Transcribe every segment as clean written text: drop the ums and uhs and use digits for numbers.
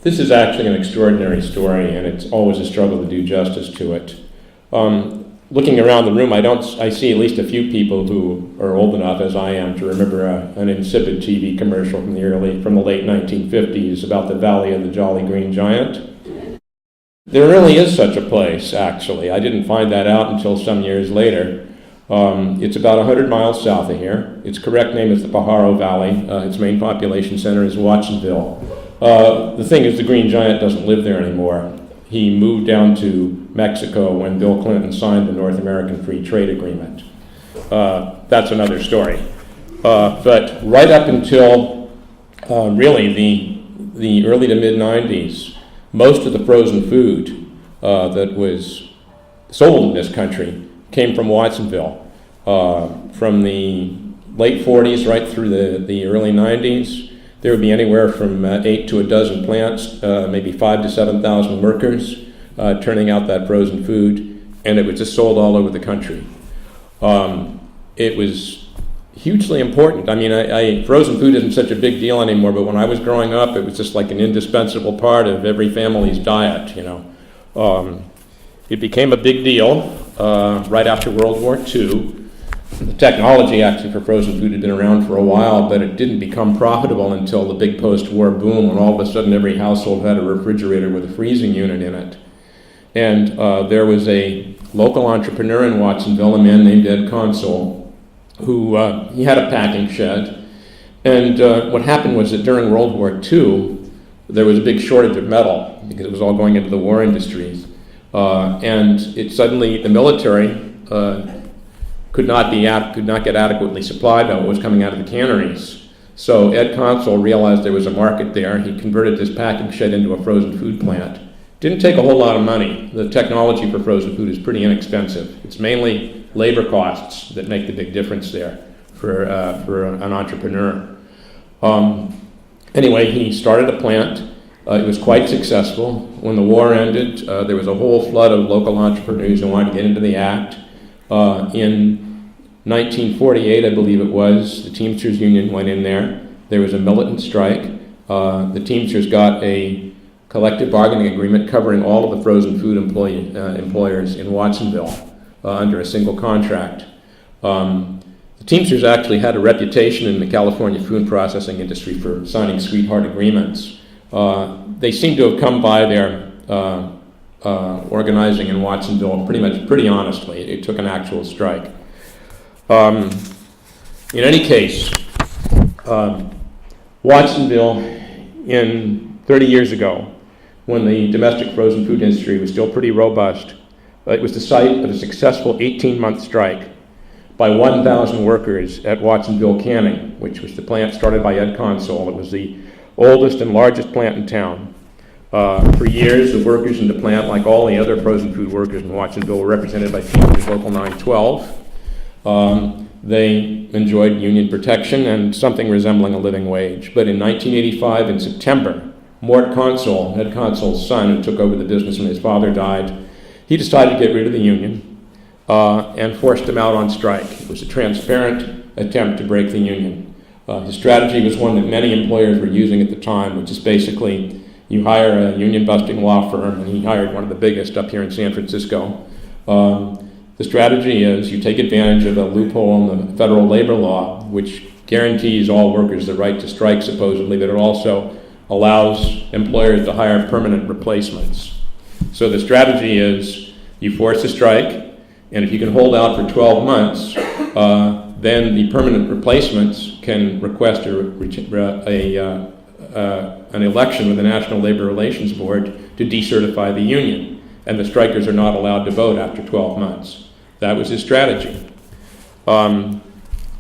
This is actually an extraordinary story, and it's always a struggle to do justice to it. Looking around the room, I see at least a few people who are old enough, as I am, to remember an insipid TV commercial from the late 1950s about the Valley of the Jolly Green Giant. There really is such a place, actually. I didn't find that out until some years later. It's about 100 miles south of here. Its correct name is the Pajaro Valley. Its main population center is Watsonville. The thing is, the Green Giant doesn't live there anymore. He moved down to Mexico when Bill Clinton signed the North American Free Trade Agreement. That's another story. But right up until really the early to mid-90s, most of the frozen food that was sold in this country came from Watsonville. From the late 40s right through the early 90s, there would be anywhere from 8 to a dozen plants, maybe 5,000 to 7,000 workers turning out that frozen food, and it was just sold all over the country. It was hugely important. I mean, frozen food isn't such a big deal anymore, but when I was growing up, it was just like an indispensable part of every family's diet, you know. It became a big deal right after World War II. The technology actually for frozen food had been around for a while, but it didn't become profitable until the big post-war boom, when all of a sudden every household had a refrigerator with a freezing unit in it. And there was a local entrepreneur in Watsonville, a man named Ed Consul, who he had a packing shed. And what happened was that during World War II, there was a big shortage of metal because it was all going into the war industries. And it suddenly, the military could not get adequately supplied by what was coming out of the canneries. So Ed Consul realized there was a market there. He converted this packing shed into a frozen food plant. Didn't take a whole lot of money. The technology for frozen food is pretty inexpensive. It's mainly labor costs that make the big difference there for an entrepreneur. Anyway, he started a plant. It was quite successful. When the war ended, there was a whole flood of local entrepreneurs who wanted to get into the act. In 1948, I believe it was, the Teamsters Union went in there. There was a militant strike. The Teamsters got a collective bargaining agreement covering all of the frozen food employers in Watsonville under a single contract. The Teamsters actually had a reputation in the California food processing industry for signing sweetheart agreements. They seem to have come by their organizing in Watsonville pretty honestly. It took an actual strike. In any case, Watsonville, in 30 years ago, when the domestic frozen food industry was still pretty robust, it was the site of a successful 18-month strike by 1,000 workers at Watsonville Canning, which was the plant started by Ed Consul. It was the oldest and largest plant in town. For years, the workers in the plant, like all the other frozen food workers in Watsonville, were represented by Teamsters Local 912. They enjoyed union protection and something resembling a living wage. But in 1985, in September, Mort Consul, Ed Consul's son, who took over the business when his father died, he decided to get rid of the union and forced them out on strike. It was a transparent attempt to break the union. His strategy was one that many employers were using at the time, which is basically you hire a union-busting law firm, and he hired one of the biggest up here in San Francisco. The strategy is you take advantage of a loophole in the federal labor law, which guarantees all workers the right to strike, supposedly, but it also allows employers to hire permanent replacements. So the strategy is you force a strike, and if you can hold out for 12 months, then the permanent replacements can request an election with the National Labor Relations Board to decertify the union, and the strikers are not allowed to vote after 12 months. That was his strategy. I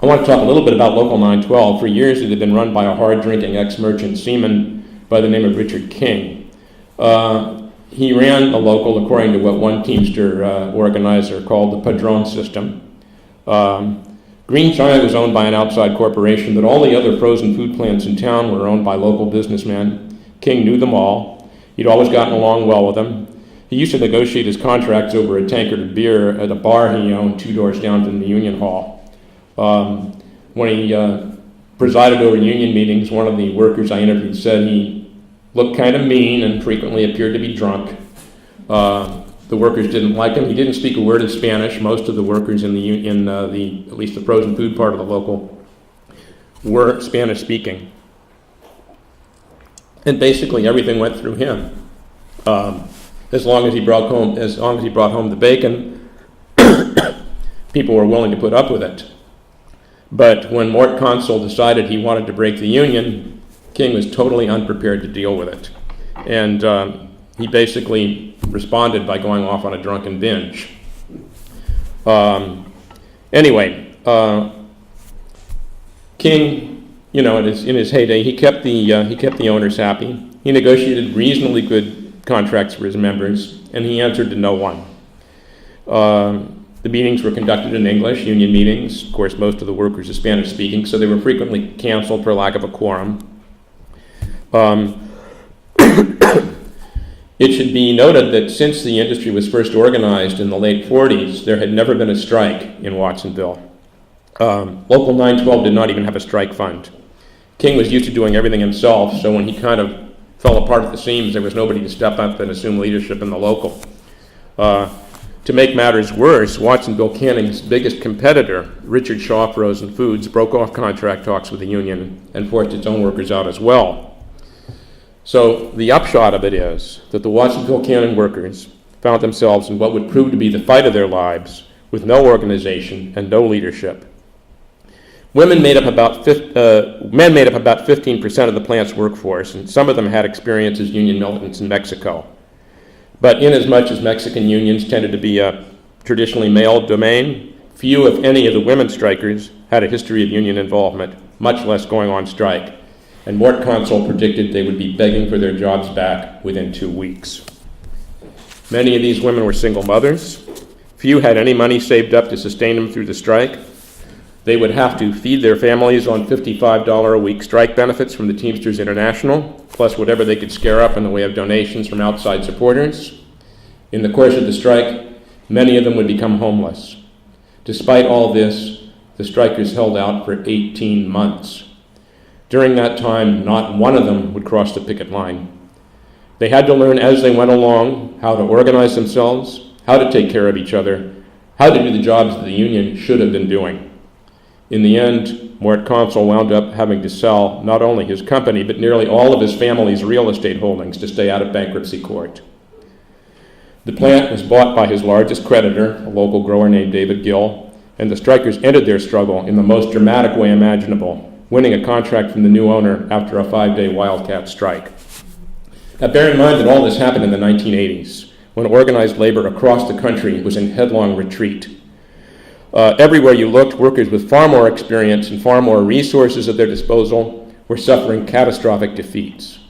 want to talk a little bit about Local 912. For years, it had been run by a hard-drinking ex-merchant seaman by the name of Richard King. He ran the local according to what one Teamster organizer called the Padron system. Green Giant was owned by an outside corporation, but all the other frozen food plants in town were owned by local businessmen. King knew them all. He'd always gotten along well with them. He used to negotiate his contracts over a tankard of beer at a bar he owned 2 doors down from the Union Hall. When he presided over union meetings, one of the workers I interviewed said he looked kind of mean and frequently appeared to be drunk. The workers didn't like him. He didn't speak a word of Spanish. Most of the workers at least the frozen food part of the local, were Spanish speaking. And basically everything went through him. As long as he brought home the bacon, people were willing to put up with it. But when Mort Consul decided he wanted to break the union, King was totally unprepared to deal with it. And he basically responded by going off on a drunken binge. King, in his heyday, he kept the owners happy. He negotiated reasonably good contracts for his members, and he answered to no one. The meetings were conducted in English, union meetings. Of course, most of the workers are Spanish speaking, so they were frequently canceled for lack of a quorum. It should be noted that since the industry was first organized in the late 40s, there had never been a strike in Watsonville. Local 912 did not even have a strike fund. King was used to doing everything himself, so when he kind of fell apart at the seams, there was nobody to step up and assume leadership in the local. To make matters worse, Watsonville Canning's biggest competitor, Richard Shaw Frozen Foods, broke off contract talks with the union and forced its own workers out as well. So the upshot of it is that the Watsonville Canning workers found themselves in what would prove to be the fight of their lives, with no organization and no leadership. Men made up about 15% of the plant's workforce, and some of them had experience as union militants in Mexico. But inasmuch as Mexican unions tended to be a traditionally male domain, few, if any, of the women strikers had a history of union involvement, much less going on strike. And Mort Consul predicted they would be begging for their jobs back within 2 weeks. Many of these women were single mothers. Few had any money saved up to sustain them through the strike. They would have to feed their families on $55 a week strike benefits from the Teamsters International, plus whatever they could scare up in the way of donations from outside supporters. In the course of the strike, many of them would become homeless. Despite all this, the strikers held out for 18 months. During that time, not one of them would cross the picket line. They had to learn as they went along how to organize themselves, how to take care of each other, how to do the jobs that the union should have been doing. In the end, Mort Consul wound up having to sell not only his company, but nearly all of his family's real estate holdings to stay out of bankruptcy court. The plant was bought by his largest creditor, a local grower named David Gill, and the strikers ended their struggle in the most dramatic way imaginable, winning a contract from the new owner after a 5-day wildcat strike. Now bear in mind that all this happened in the 1980s, when organized labor across the country was in headlong retreat. Everywhere you looked, workers with far more experience and far more resources at their disposal were suffering catastrophic defeats.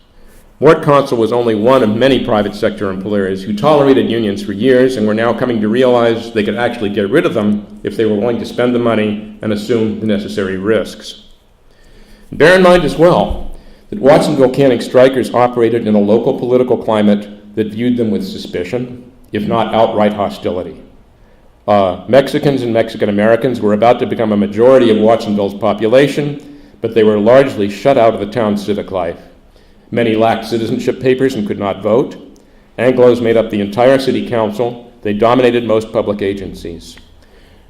Mort Consul was only one of many private sector employers who tolerated unions for years and were now coming to realize they could actually get rid of them if they were willing to spend the money and assume the necessary risks. Bear in mind as well that Watsonville Canning strikers operated in a local political climate that viewed them with suspicion, if not outright hostility. Mexicans and Mexican Americans were about to become a majority of Watsonville's population, but they were largely shut out of the town's civic life. Many lacked citizenship papers and could not vote. Anglos made up the entire city council. They dominated most public agencies.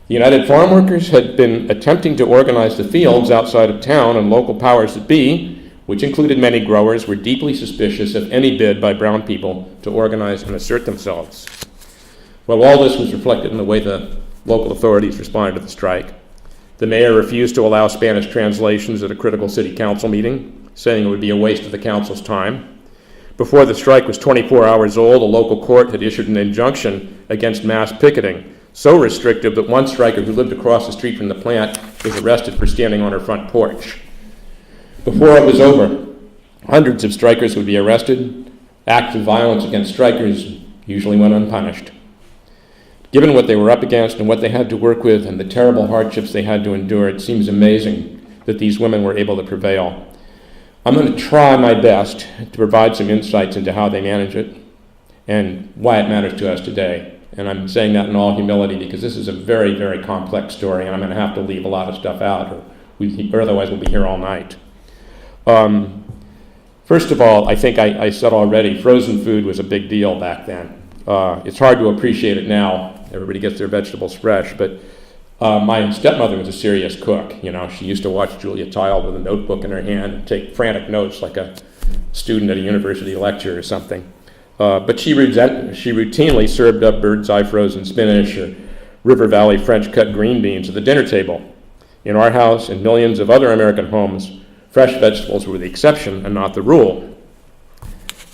The United Farm Workers had been attempting to organize the fields outside of town, and local powers that be, which included many growers, were deeply suspicious of any bid by brown people to organize and assert themselves. Well, all this was reflected in the way the local authorities responded to the strike. The mayor refused to allow Spanish translations at a critical city council meeting, saying it would be a waste of the council's time. Before the strike was 24 hours old, a local court had issued an injunction against mass picketing, so restrictive that one striker who lived across the street from the plant was arrested for standing on her front porch. Before it was over, hundreds of strikers would be arrested. Acts of violence against strikers usually went unpunished. Given what they were up against and what they had to work with and the terrible hardships they had to endure, it seems amazing that these women were able to prevail. I'm going to try my best to provide some insights into how they manage it and why it matters to us today. And I'm saying that in all humility because this is a very, very complex story, and I'm going to have to leave a lot of stuff out, or otherwise we'll be here all night. First of all, I think I said already, frozen food was a big deal back then. It's hard to appreciate it now. Everybody gets their vegetables fresh, but my stepmother was a serious cook. She used to watch Julia Child with a notebook in her hand and take frantic notes like a student at a university lecture or something. But she routinely served up bird's eye frozen spinach or River Valley French cut green beans at the dinner table. In our house and millions of other American homes, fresh vegetables were the exception and not the rule.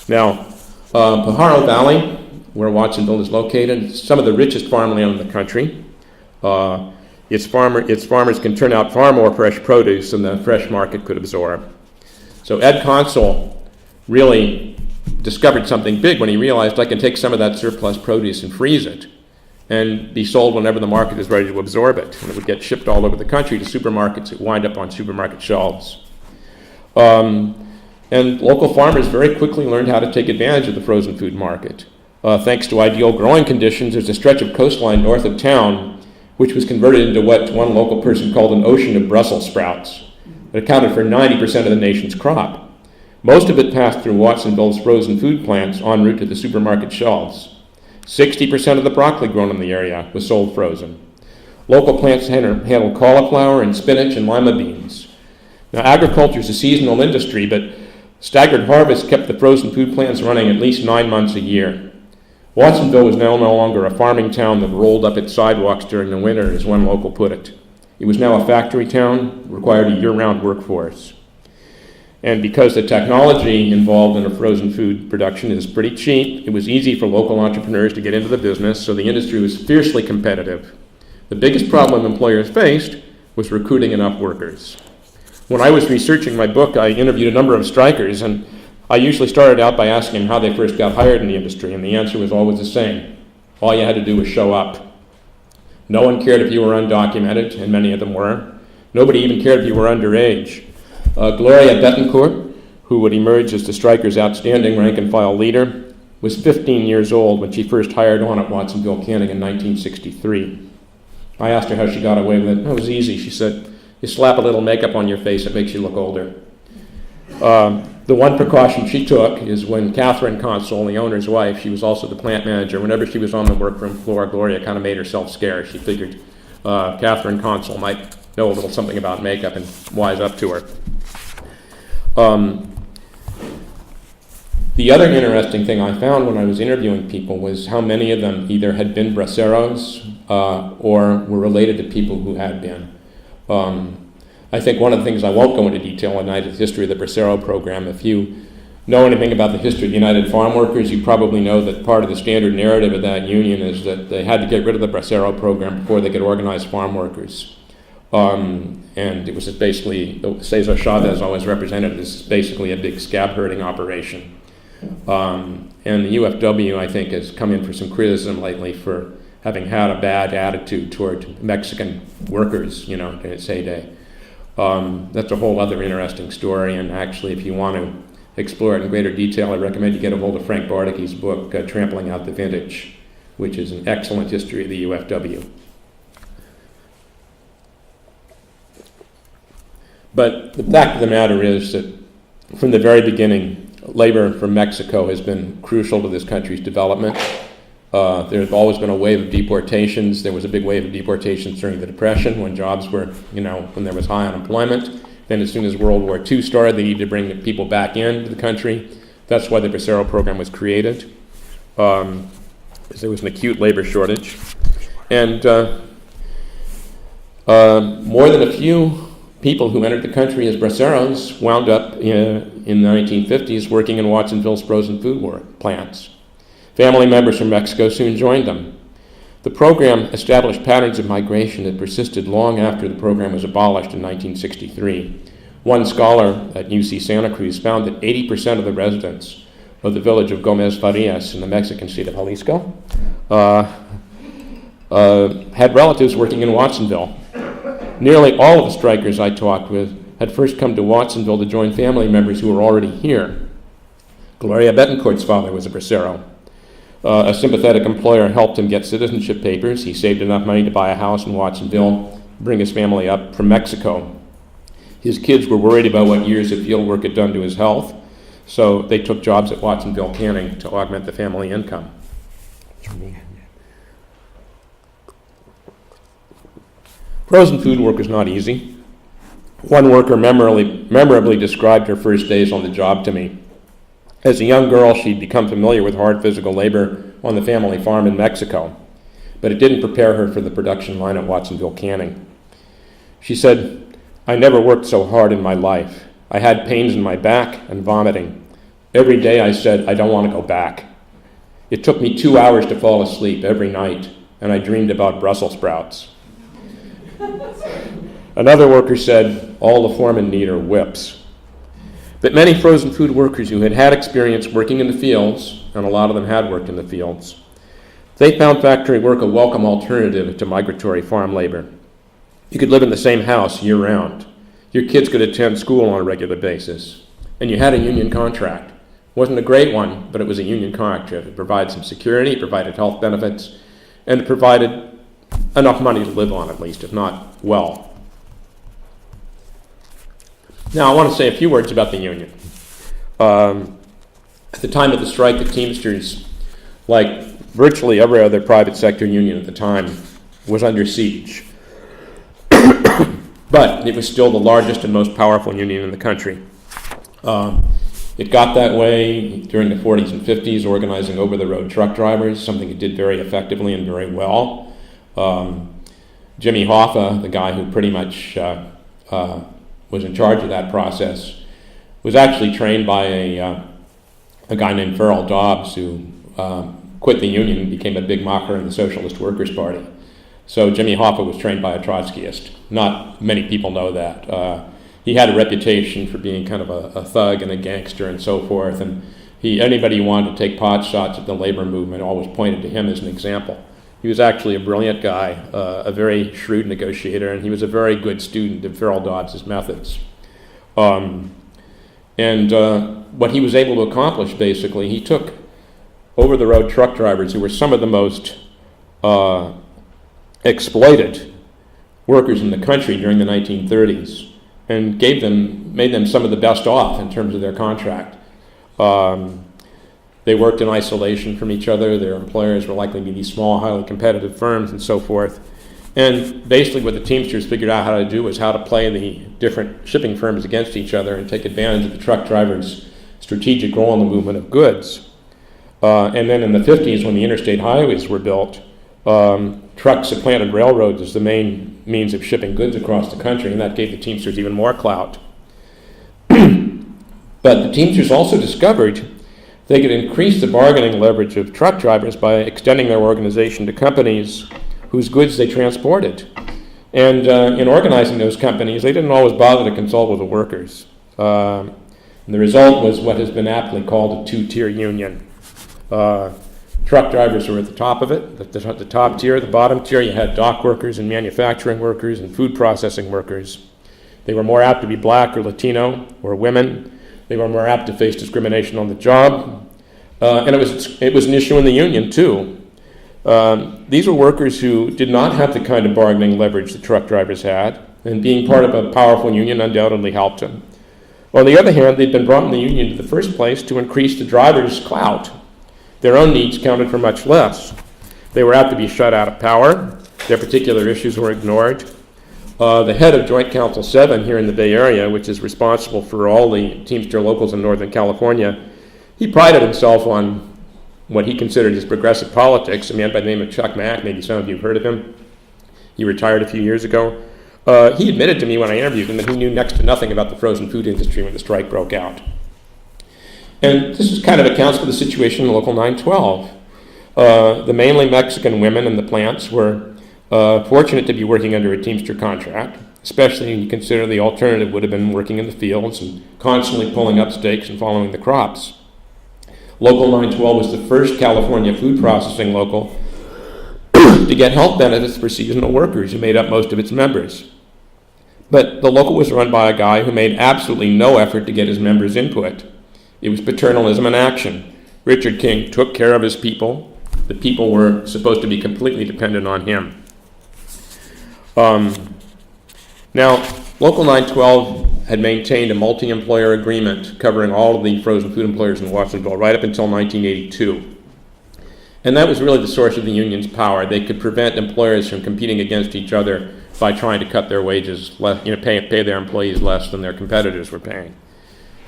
Now, Pajaro Valley, where Watsonville is located, is some of the richest farmland in the country. Its farmers can turn out far more fresh produce than the fresh market could absorb. So Ed Consul really discovered something big when he realized I can take some of that surplus produce and freeze it and be sold whenever the market is ready to absorb it. And it would get shipped all over the country to supermarkets. It would wind up on supermarket shelves. And local farmers very quickly learned how to take advantage of the frozen food market. Thanks to ideal growing conditions, there's a stretch of coastline north of town which was converted into what one local person called an ocean of Brussels sprouts. It accounted for 90% of the nation's crop. Most of it passed through Watsonville's frozen food plants en route to the supermarket shelves. 60% of the broccoli grown in the area was sold frozen. Local plants handled cauliflower and spinach and lima beans. Now, agriculture is a seasonal industry, but staggered harvest kept the frozen food plants running at least 9 months a year. Watsonville was now no longer a farming town that rolled up its sidewalks during the winter, as one local put it. It was now a factory town, required a year-round workforce. And because the technology involved in a frozen food production is pretty cheap, it was easy for local entrepreneurs to get into the business, so the industry was fiercely competitive. The biggest problem employers faced was recruiting enough workers. When I was researching my book, I interviewed a number of strikers, and I usually started out by asking how they first got hired in the industry, and the answer was always the same. All you had to do was show up. No one cared if you were undocumented, and many of them were. Nobody even cared if you were underage. Gloria Betancourt, who would emerge as the strikers' outstanding rank-and-file leader, was 15 years old when she first hired on at Watsonville Canning in 1963. I asked her how she got away with it. It was easy, she said. You slap a little makeup on your face, it makes you look older. The one precaution she took is when Catherine Consul, the owner's wife, she was also the plant manager, whenever she was on the workroom floor, Gloria kind of made herself scarce. She figured Catherine Consul might know a little something about makeup and wise up to her. The other interesting thing I found when I was interviewing people was how many of them either had been braceros or were related to people who had been. I think one of the things I won't go into detail tonight is the history of the bracero program. If you know anything about the history of the United Farm Workers, you probably know that part of the standard narrative of that union is that they had to get rid of the bracero program before they could organize farm workers. And it was basically, Cesar Chavez always represented this as basically a big scab herding operation. And the UFW, I think, has come in for some criticism lately for having had a bad attitude toward Mexican workers, in its heyday. That's a whole other interesting story, and actually, if you want to explore it in greater detail, I recommend you get a hold of Frank Bardicky's book, Trampling Out the Vintage, which is an excellent history of the UFW. But the fact of the matter is that from the very beginning, labor from Mexico has been crucial to this country's development. There's always been a wave of deportations. There was a big wave of deportations during the Depression when jobs were, when there was high unemployment. Then as soon as World War II started, they needed to bring the people back into the country. That's why the bracero program was created, because there was an acute labor shortage. And more than a few people who entered the country as braceros wound up in the 1950s working in Watsonville's frozen food plants. Family members from Mexico soon joined them. The program established patterns of migration that persisted long after the program was abolished in 1963. One scholar at UC Santa Cruz found that 80% of the residents of the village of Gomez Farias in the Mexican state of Jalisco had relatives working in Watsonville. Nearly all of the strikers I talked with had first come to Watsonville to join family members who were already here. Gloria Betancourt's father was a bracero. A sympathetic employer helped him get citizenship papers. He saved enough money to buy a house in Watsonville, bring his family up from Mexico. His kids were worried about what years of field work had done to his health, So they took jobs at Watsonville canning to augment the family income. Frozen food work is not easy. One worker memorably described her first days on the job to me. As a young girl, she'd become familiar with hard physical labor on the family farm in Mexico, but it didn't prepare her for the production line at Watsonville Canning. She said, "I never worked so hard in my life. I had pains in my back and vomiting. Every day I said, I don't want to go back. It took me 2 hours to fall asleep every night, and I dreamed about Brussels sprouts." Another worker said, "All the foremen need are whips." But many frozen food workers who had had experience working in the fields, and a lot of them had worked in the fields, they found factory work a welcome alternative to migratory farm labor. You could live in the same house year-round. Your kids could attend school on a regular basis. And you had a union contract. It wasn't a great one, but it was a union contract. It provided some security, it provided health benefits, and it provided enough money to live on, at least, if not well. Now, I want to say a few words about the union. At the time of the strike, the Teamsters, like virtually every other private sector union at the time, was under siege. But it was still the largest and most powerful union in the country. It got that way during the 40s and 50s, organizing over-the-road truck drivers, something it did very effectively and very well. Jimmy Hoffa, the guy who pretty much was in charge of that process, was actually trained by a guy named Farrell Dobbs, who quit the union and became a big mocker in the Socialist Workers' Party. So Jimmy Hoffa was trained by a Trotskyist. Not many people know that. He had a reputation for being kind of a thug and a gangster and so forth, and anybody who wanted to take pot shots at the labor movement always pointed to him as an example. He was actually a brilliant guy, a very shrewd negotiator, and he was a very good student of Farrell Dobbs' methods. What he was able to accomplish, basically, he took over-the-road truck drivers who were some of the most exploited workers in the country during the 1930s and made them some of the best off in terms of their contract. They worked in isolation from each other. Their employers were likely to be these small, highly competitive firms and so forth. And basically what the Teamsters figured out how to do was how to play the different shipping firms against each other and take advantage of the truck drivers' strategic role in the movement of goods. And then in the 50s, when the interstate highways were built, trucks supplanted railroads as the main means of shipping goods across the country, and that gave the Teamsters even more clout. But the Teamsters also discovered they could increase the bargaining leverage of truck drivers by extending their organization to companies whose goods they transported. And in organizing those companies, they didn't always bother to consult with the workers. And the result was what has been aptly called a two-tier union. Truck drivers were at the top of it, the top tier. The bottom tier, you had dock workers and manufacturing workers and food processing workers. They were more apt to be black or Latino or women. They were more apt to face discrimination on the job. And it was an issue in the union, too. These were workers who did not have the kind of bargaining leverage the truck drivers had, and being part of a powerful union undoubtedly helped them. On the other hand, they'd been brought in the union in the first place to increase the drivers' clout. Their own needs counted for much less. They were apt to be shut out of power. Their particular issues were ignored. The head of Joint Council 7 here in the Bay Area, which is responsible for all the Teamster locals in Northern California, he prided himself on what he considered his progressive politics. A man by the name of Chuck Mack, maybe some of you have heard of him. He retired a few years ago. He admitted to me when I interviewed him that he knew next to nothing about the frozen food industry when the strike broke out. And this is kind of accounts for the situation in Local 912. The mainly Mexican women in the plants were fortunate to be working under a Teamster contract, especially when you consider the alternative would have been working in the fields and constantly pulling up stakes and following the crops. Local 912 was the first California food processing local to get health benefits for seasonal workers who made up most of its members. But the local was run by a guy who made absolutely no effort to get his members' input. It was paternalism in action. Richard King took care of his people. The people were supposed to be completely dependent on him. Now, Local 912 had maintained a multi-employer agreement covering all of the frozen food employers in Watsonville right up until 1982. And that was really the source of the union's power. They could prevent employers from competing against each other by trying to cut their wages, pay their employees less than their competitors were paying.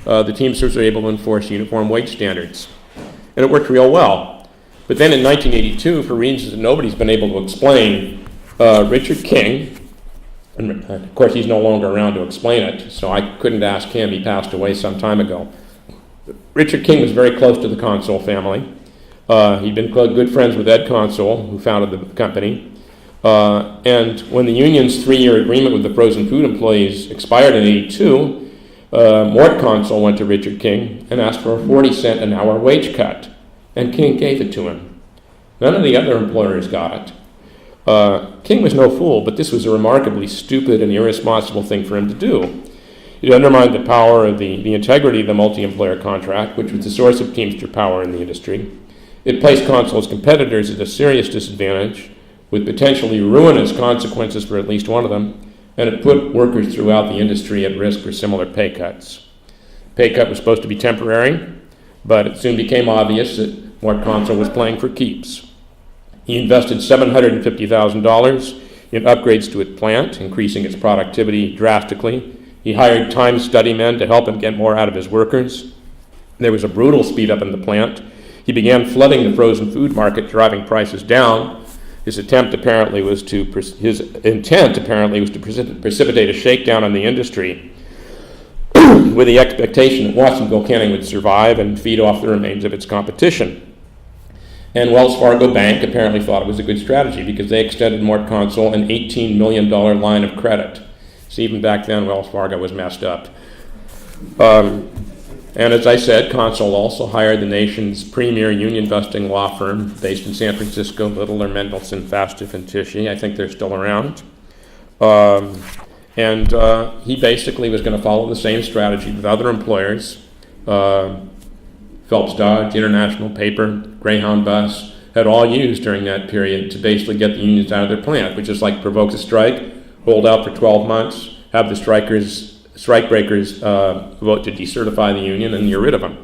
The Teamsters were able to enforce uniform wage standards, and it worked real well. But then in 1982, for reasons that nobody's been able to explain, Richard King, and of course he's no longer around to explain it, so I couldn't ask him. He passed away some time ago. Richard King was very close to the Consul family. He'd been good friends with Ed Consul, who founded the company. And when the union's 3-year agreement with the frozen food employees expired in 82, Mort Consul went to Richard King and asked for a 40-cent an hour wage cut, and King gave it to him. None of the other employers got it. King was no fool, but this was a remarkably stupid and irresponsible thing for him to do. It undermined the power of the integrity of the multi-employer contract, which was the source of Teamster power in the industry. It placed Consul's competitors at a serious disadvantage, with potentially ruinous consequences for at least one of them, and it put workers throughout the industry at risk for similar pay cuts. Pay cut was supposed to be temporary, but it soon became obvious that Mort Consul was playing for keeps. He invested $750,000 in upgrades to its plant, increasing its productivity drastically. He hired time study men to help him get more out of his workers. There was a brutal speed up in the plant. He began flooding the frozen food market, driving prices down. His intent apparently was to precipitate a shakedown on the industry with the expectation that Watsonville Canning would survive and feed off the remains of its competition. And Wells Fargo Bank apparently thought it was a good strategy because they extended Mort Consul an $18 million line of credit. So even back then, Wells Fargo was messed up. And as I said, Consul also hired the nation's premier union busting law firm based in San Francisco, Littler, Mendelson, Fastiff, and Tichy. I think they're still around. He basically was going to follow the same strategy that other employers, Phelps Dodge, International Paper, Greyhound Bus, had all used during that period to basically get the unions out of their plant, which is like provoke a strike, hold out for 12 months, have the strikebreakers vote to decertify the union, and you're rid of them.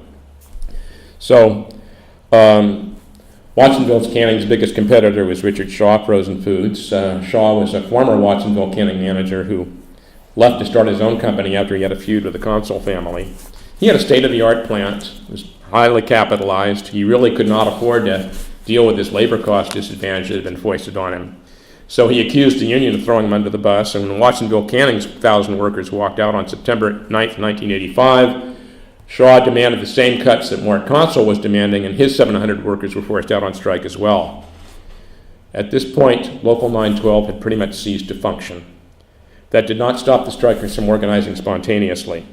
So Watsonville Canning's biggest competitor was Richard Shaw Frozen Foods. Shaw was a former Watsonville Canning manager who left to start his own company after he had a feud with the Consul family. He had a state-of-the-art plant. It was highly capitalized. He really could not afford to deal with this labor cost disadvantage that had been foisted on him. So he accused the union of throwing him under the bus, and when Watsonville Canning's 1,000 workers walked out on September 9th, 1985, Shaw demanded the same cuts that Mort Consul was demanding, and his 700 workers were forced out on strike as well. At this point, Local 912 had pretty much ceased to function. That did not stop the strikers from organizing spontaneously.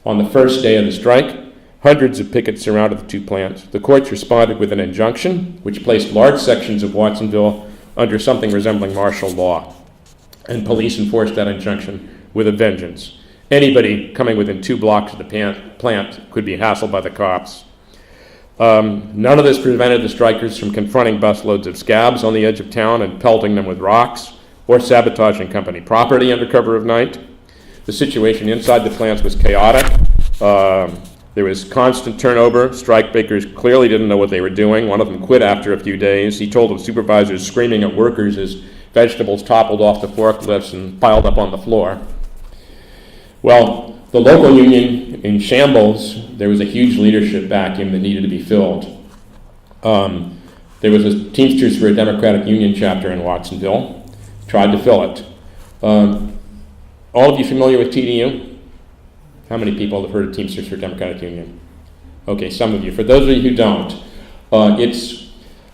On the first day of the strike, hundreds of pickets surrounded the two plants. The courts responded with an injunction, which placed large sections of Watsonville under something resembling martial law. And police enforced that injunction with a vengeance. Anybody coming within 2 blocks of the plant could be hassled by the cops. None of this prevented the strikers from confronting busloads of scabs on the edge of town and pelting them with rocks or sabotaging company property under cover of night. The situation inside the plants was chaotic. There was constant turnover. Strikebreakers clearly didn't know what they were doing. One of them quit after a few days. He told the supervisors screaming at workers as vegetables toppled off the forklifts and piled up on the floor. Well, the local union in shambles, there was a huge leadership vacuum that needed to be filled. There was a Teamsters for a Democratic Union chapter in Watsonville. Tried to fill it. All of you familiar with TDU? How many people have heard of Teamsters for Democratic Union? Okay, some of you. For those of you who don't, it's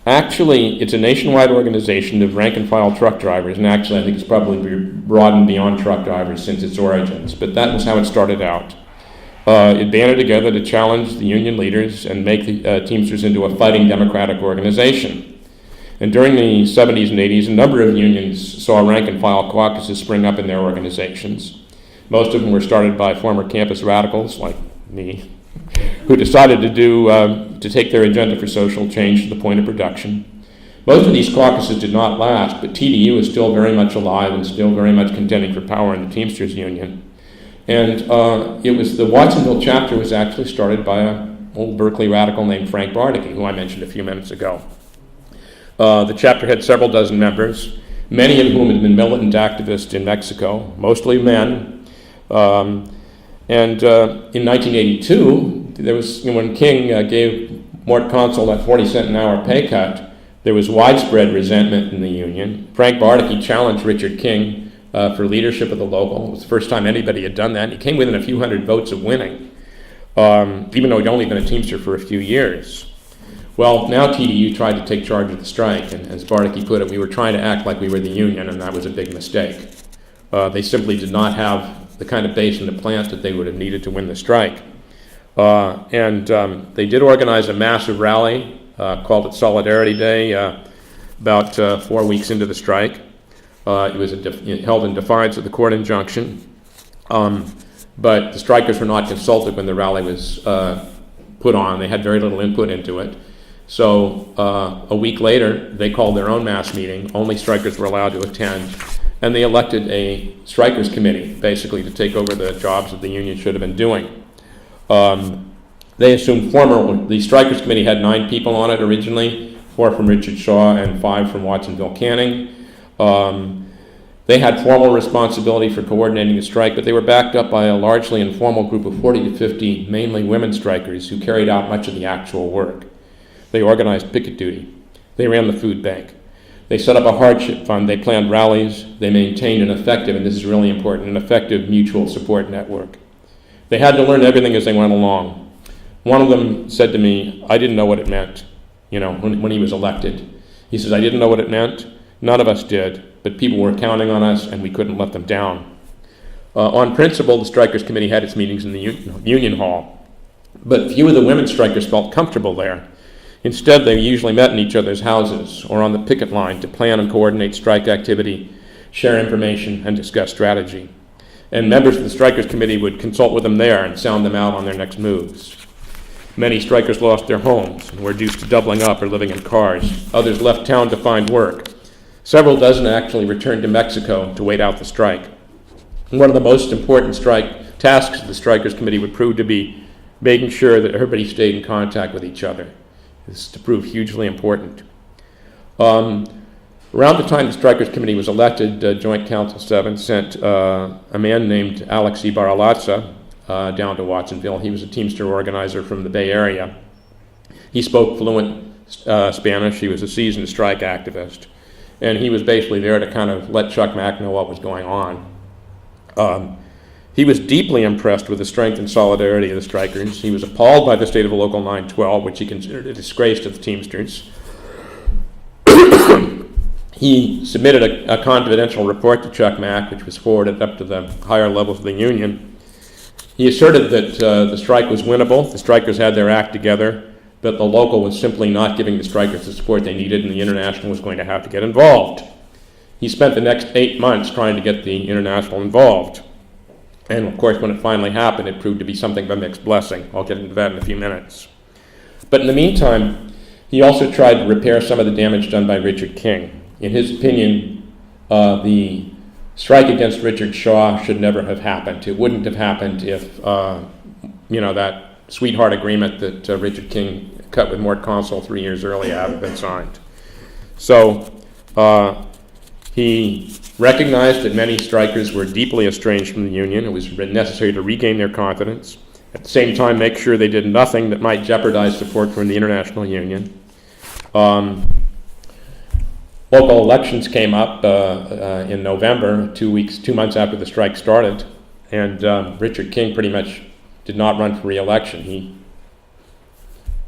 a nationwide organization of rank-and-file truck drivers, and actually I think it's probably broadened beyond truck drivers since its origins, but that was how it started out. It banded together to challenge the union leaders and make the Teamsters into a fighting democratic organization. And during the 70s and 80s, a number of unions saw rank-and-file caucuses spring up in their organizations. Most of them were started by former campus radicals like me, who decided to take their agenda for social change to the point of production. Most of these caucuses did not last, but TDU is still very much alive and still very much contending for power in the Teamsters Union. And it was the Watsonville chapter was actually started by an old Berkeley radical named Frank Bardicke, who I mentioned a few minutes ago. The chapter had several dozen members, many of whom had been militant activists in Mexico, mostly men. In 1982, there was, when King gave Mort Consul that 40-cent an hour pay cut, there was widespread resentment in the union. Frank Bardicke challenged Richard King for leadership of the local. It was the first time anybody had done that. He came within a few hundred votes of winning, even though he'd only been a Teamster for a few years. Well, now TDU tried to take charge of the strike, and as Bardicke put it, we were trying to act like we were the union, and that was a big mistake. They simply did not have the kind of base in the plant that they would have needed to win the strike. They did organize a massive rally, called it Solidarity Day, about 4 weeks into the strike. It was held in defiance of the court injunction. But the strikers were not consulted when the rally was put on. They had very little input into it. So a week later, they called their own mass meeting. Only strikers were allowed to attend. And they elected a strikers committee, basically, to take over the jobs that the union should have been doing. They assumed the strikers committee had 9 people on it originally, 4 from Richard Shaw and 5 from Watsonville Canning. They had formal responsibility for coordinating the strike, but they were backed up by a largely informal group of 40 to 50, mainly women strikers, who carried out much of the actual work. They organized picket duty. They ran the food bank. They set up a hardship fund. They planned rallies. They maintained an effective, and this is really important, an effective mutual support network. They had to learn everything as they went along. One of them said to me, I didn't know what it meant, when he was elected. He says, I didn't know what it meant. None of us did, but people were counting on us, and we couldn't let them down. On principle, the strikers committee had its meetings in the union hall, but few of the women strikers felt comfortable there. Instead, they usually met in each other's houses or on the picket line to plan and coordinate strike activity, share information, and discuss strategy. And members of the strikers committee would consult with them there and sound them out on their next moves. Many strikers lost their homes and were reduced to doubling up or living in cars. Others left town to find work. Several dozen actually returned to Mexico to wait out the strike. And one of the most important strike tasks of the strikers committee would prove to be making sure that everybody stayed in contact with each other. This is to prove hugely important. Around the time the strikers committee was elected, Joint Council 7 sent a man named Alex Ibarralatza down to Watsonville. He was a Teamster organizer from the Bay Area. He spoke fluent Spanish. He was a seasoned strike activist. And he was basically there to kind of let Chuck Mack know what was going on. He was deeply impressed with the strength and solidarity of the strikers. He was appalled by the state of Local 912, which he considered a disgrace to the Teamsters. He submitted a confidential report to Chuck Mack, which was forwarded up to the higher levels of the union. He asserted that the strike was winnable, the strikers had their act together, but the local was simply not giving the strikers the support they needed, and the International was going to have to get involved. He spent the next 8 months trying to get the International involved. And of course, when it finally happened, it proved to be something of a mixed blessing. I'll get into that in a few minutes. But in the meantime, he also tried to repair some of the damage done by Richard King. In his opinion, the strike against Richard Shaw should never have happened. It wouldn't have happened if, that sweetheart agreement that Richard King cut with Mort Consul 3 years earlier hadn't been signed. So he recognized that many strikers were deeply estranged from the union. It was necessary to regain their confidence. At the same time, make sure they did nothing that might jeopardize support from the International Union. Local elections came up in November, 2 months after the strike started, and Richard King pretty much did not run for re-election. He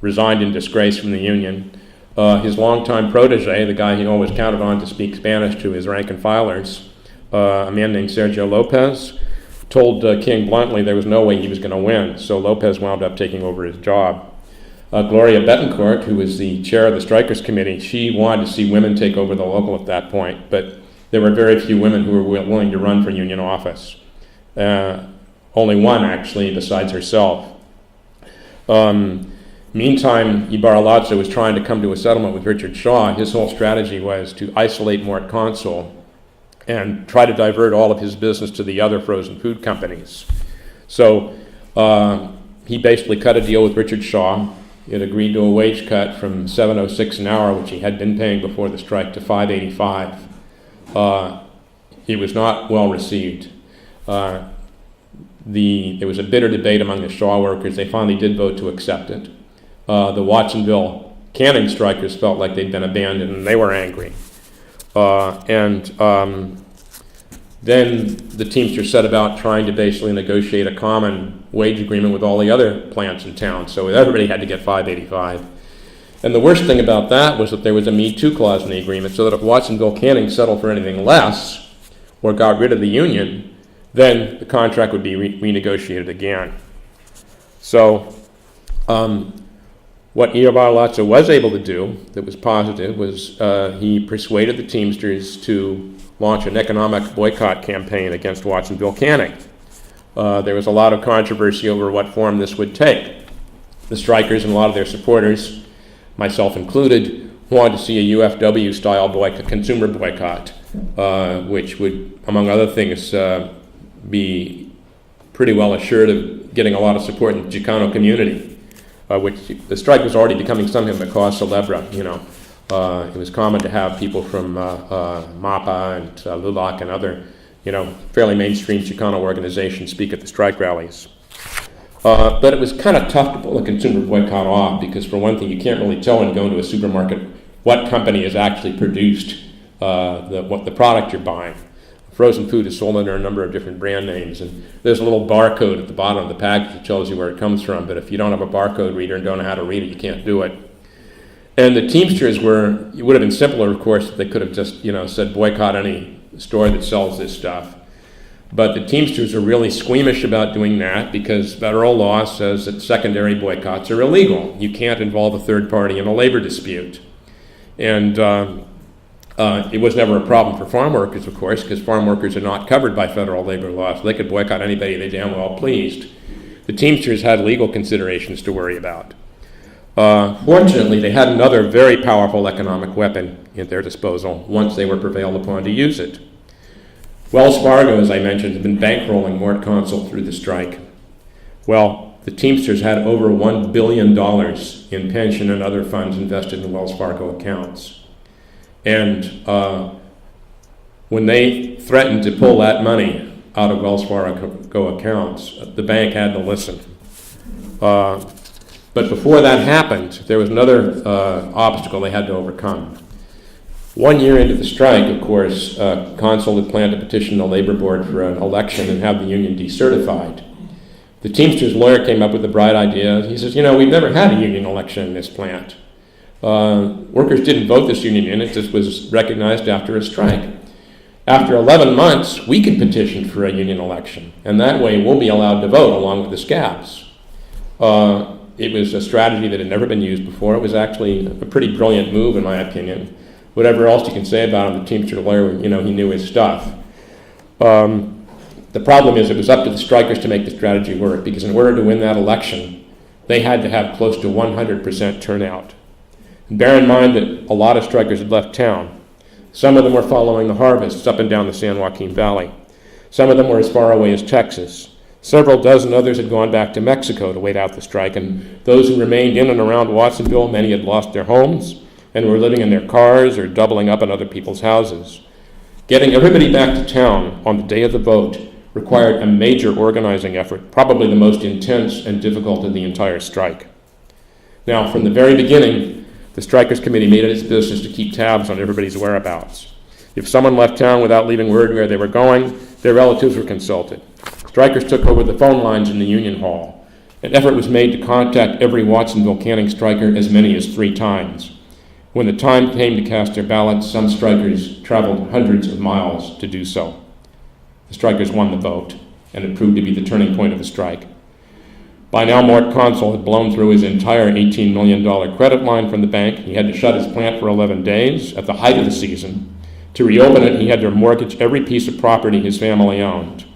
resigned in disgrace from the union. His longtime protege, the guy he always counted on to speak Spanish to his rank and filers, a man named Sergio Lopez, told King bluntly there was no way he was going to win, so Lopez wound up taking over his job. Gloria Betancourt, who was the chair of the strikers committee, she wanted to see women take over the local at that point, but there were very few women who were willing to run for union office. Only one, actually, besides herself. Meantime, Ibarralatza was trying to come to a settlement with Richard Shaw. His whole strategy was to isolate Mort Consul and try to divert all of his business to the other frozen food companies. So he basically cut a deal with Richard Shaw. He had agreed to a wage cut from $7.06 an hour, which he had been paying before the strike, to $5.85. It was not well received. There was a bitter debate among the Shaw workers. They finally did vote to accept it. The Watsonville canning strikers felt like they'd been abandoned, and they were angry. Then the Teamsters set about trying to basically negotiate a common wage agreement with all the other plants in town, so everybody had to get $5.85. And the worst thing about that was that there was a Me Too clause in the agreement, so that if Watsonville Canning settled for anything less or got rid of the union, then the contract would be renegotiated again. So what E.R. Bartolozzo was able to do that was positive was he persuaded the Teamsters to launch an economic boycott campaign against Watsonville Canning. There was a lot of controversy over what form this would take. The strikers and a lot of their supporters, myself included, wanted to see a UFW-style boycott, consumer boycott, which would, among other things, be pretty well assured of getting a lot of support in the Chicano community, which the strike was already becoming something of a cause celebre, you know. It was common to have people from MAPA and LULAC and other, you know, fairly mainstream Chicano organizations speak at the strike rallies. But it was kind of tough to pull a consumer boycott off because, for one thing, you can't really tell when you go into a supermarket what company has actually produced the product you're buying. Frozen food is sold under a number of different brand names, and there's a little barcode at the bottom of the package that tells you where it comes from, but if you don't have a barcode reader and don't know how to read it, you can't do it. And the Teamsters it would have been simpler, of course, if they could have just, you know, said boycott any store that sells this stuff. But the Teamsters are really squeamish about doing that because federal law says that secondary boycotts are illegal. You can't involve a third party in a labor dispute. And it was never a problem for farm workers, of course, because farm workers are not covered by federal labor law, so they could boycott anybody they damn well pleased. The Teamsters had legal considerations to worry about. Fortunately, they had another very powerful economic weapon at their disposal once they were prevailed upon to use it. Wells Fargo, as I mentioned, had been bankrolling Mort Consul through the strike. Well, the Teamsters had over $1 billion in pension and other funds invested in Wells Fargo accounts. And when they threatened to pull that money out of Wells Fargo accounts, the bank had to listen. But before that happened, there was another obstacle they had to overcome. 1 year into the strike, of course, Consul had planned to petition the labor board for an election and have the union decertified. The Teamsters lawyer came up with a bright idea. He says, you know, we've never had a union election in this plant. Workers didn't vote this union in, it just was recognized after a strike. After 11 months, we could petition for a union election, and that way we'll be allowed to vote along with the scabs. It was a strategy that had never been used before. It was actually a pretty brilliant move, in my opinion. Whatever else you can say about him, the Teamster lawyer, you know, he knew his stuff. The problem is it was up to the strikers to make the strategy work, because in order to win that election, they had to have close to 100% turnout. And bear in mind that a lot of strikers had left town. Some of them were following the harvests up and down the San Joaquin Valley. Some of them were as far away as Texas. Several dozen others had gone back to Mexico to wait out the strike, and those who remained in and around Watsonville, many had lost their homes and were living in their cars or doubling up in other people's houses. Getting everybody back to town on the day of the vote required a major organizing effort, probably the most intense and difficult of the entire strike. Now, from the very beginning, the Strikers Committee made it its business to keep tabs on everybody's whereabouts. If someone left town without leaving word where they were going, their relatives were consulted. Strikers took over the phone lines in the Union Hall. An effort was made to contact every Watsonville Canning striker as many as 3 times. When the time came to cast their ballots, some strikers traveled hundreds of miles to do so. The strikers won the vote, and it proved to be the turning point of the strike. By now, Mort Consul had blown through his entire $18 million credit line from the bank. He had to shut his plant for 11 days at the height of the season. To reopen it, he had to mortgage every piece of property his family owned.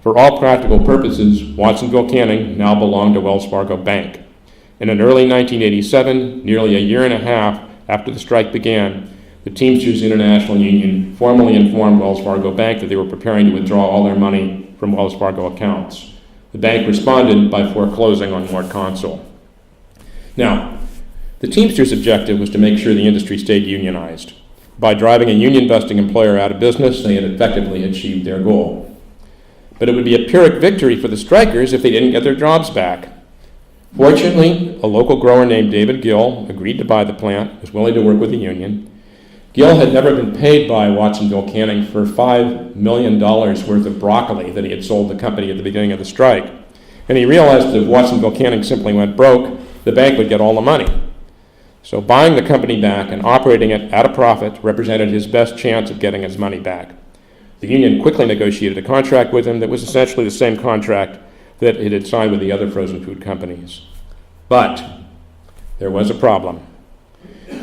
For all practical purposes, Watsonville Canning now belonged to Wells Fargo Bank. And in early 1987, nearly a year and a half after the strike began, the Teamsters International Union formally informed Wells Fargo Bank that they were preparing to withdraw all their money from Wells Fargo accounts. The bank responded by foreclosing on Lord Consul. Now, the Teamsters' objective was to make sure the industry stayed unionized. By driving a union-busting employer out of business, they had effectively achieved their goal. But it would be a Pyrrhic victory for the strikers if they didn't get their jobs back. Fortunately, a local grower named David Gill agreed to buy the plant, was willing to work with the union. Gill had never been paid by Watsonville Canning for $5 million worth of broccoli that he had sold the company at the beginning of the strike. And he realized that if Watsonville Canning simply went broke, the bank would get all the money. So buying the company back and operating it at a profit represented his best chance of getting his money back. The union quickly negotiated a contract with him that was essentially the same contract that it had signed with the other frozen food companies. But there was a problem.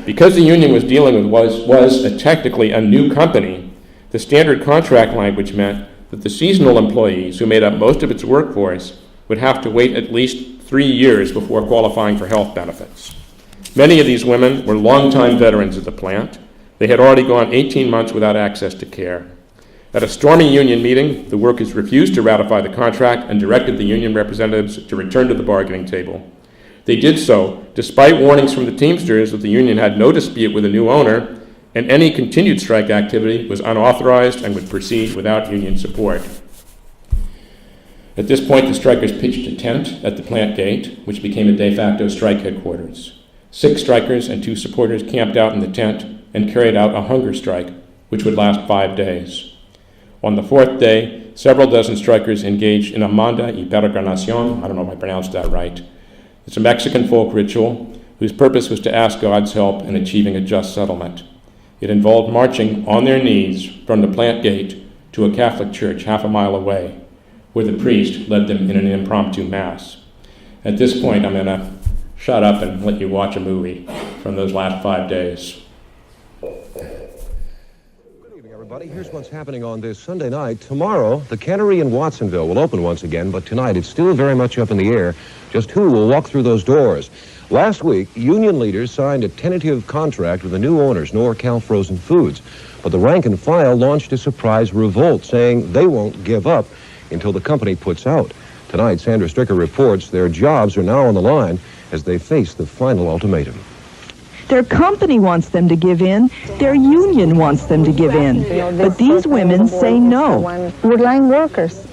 Because the union was dealing with was technically a new company, the standard contract language meant that the seasonal employees who made up most of its workforce would have to wait at least 3 years before qualifying for health benefits. Many of these women were longtime veterans of the plant. They had already gone 18 months without access to care. At a stormy union meeting, the workers refused to ratify the contract and directed the union representatives to return to the bargaining table. They did so despite warnings from the Teamsters that the union had no dispute with the new owner, and any continued strike activity was unauthorized and would proceed without union support. At this point, the strikers pitched a tent at the plant gate, which became a de facto strike headquarters. 6 strikers and 2 supporters camped out in the tent and carried out a hunger strike, which would last 5 days. On the 4th day, several dozen strikers engaged in a manda y peregrinación. I don't know if I pronounced that right. It's a Mexican folk ritual whose purpose was to ask God's help in achieving a just settlement. It involved marching on their knees from the plant gate to a Catholic church half a mile away, where the priest led them in an impromptu mass. At this point, I'm going to shut up and let you watch a movie from those last 5 days. Everybody, here's what's happening on this Sunday night. Tomorrow, the cannery in Watsonville will open once again, but tonight it's still very much up in the air just who will walk through those doors. Last week, union leaders signed a tentative contract with the new owners, NorCal Frozen Foods, but the rank and file launched a surprise revolt, saying they won't give up until the company puts out. Tonight, Sandra Stricker reports their jobs are now on the line as they face the final ultimatum. Their company wants them to give in. Their union wants them to give in. But these women say no. We're line workers.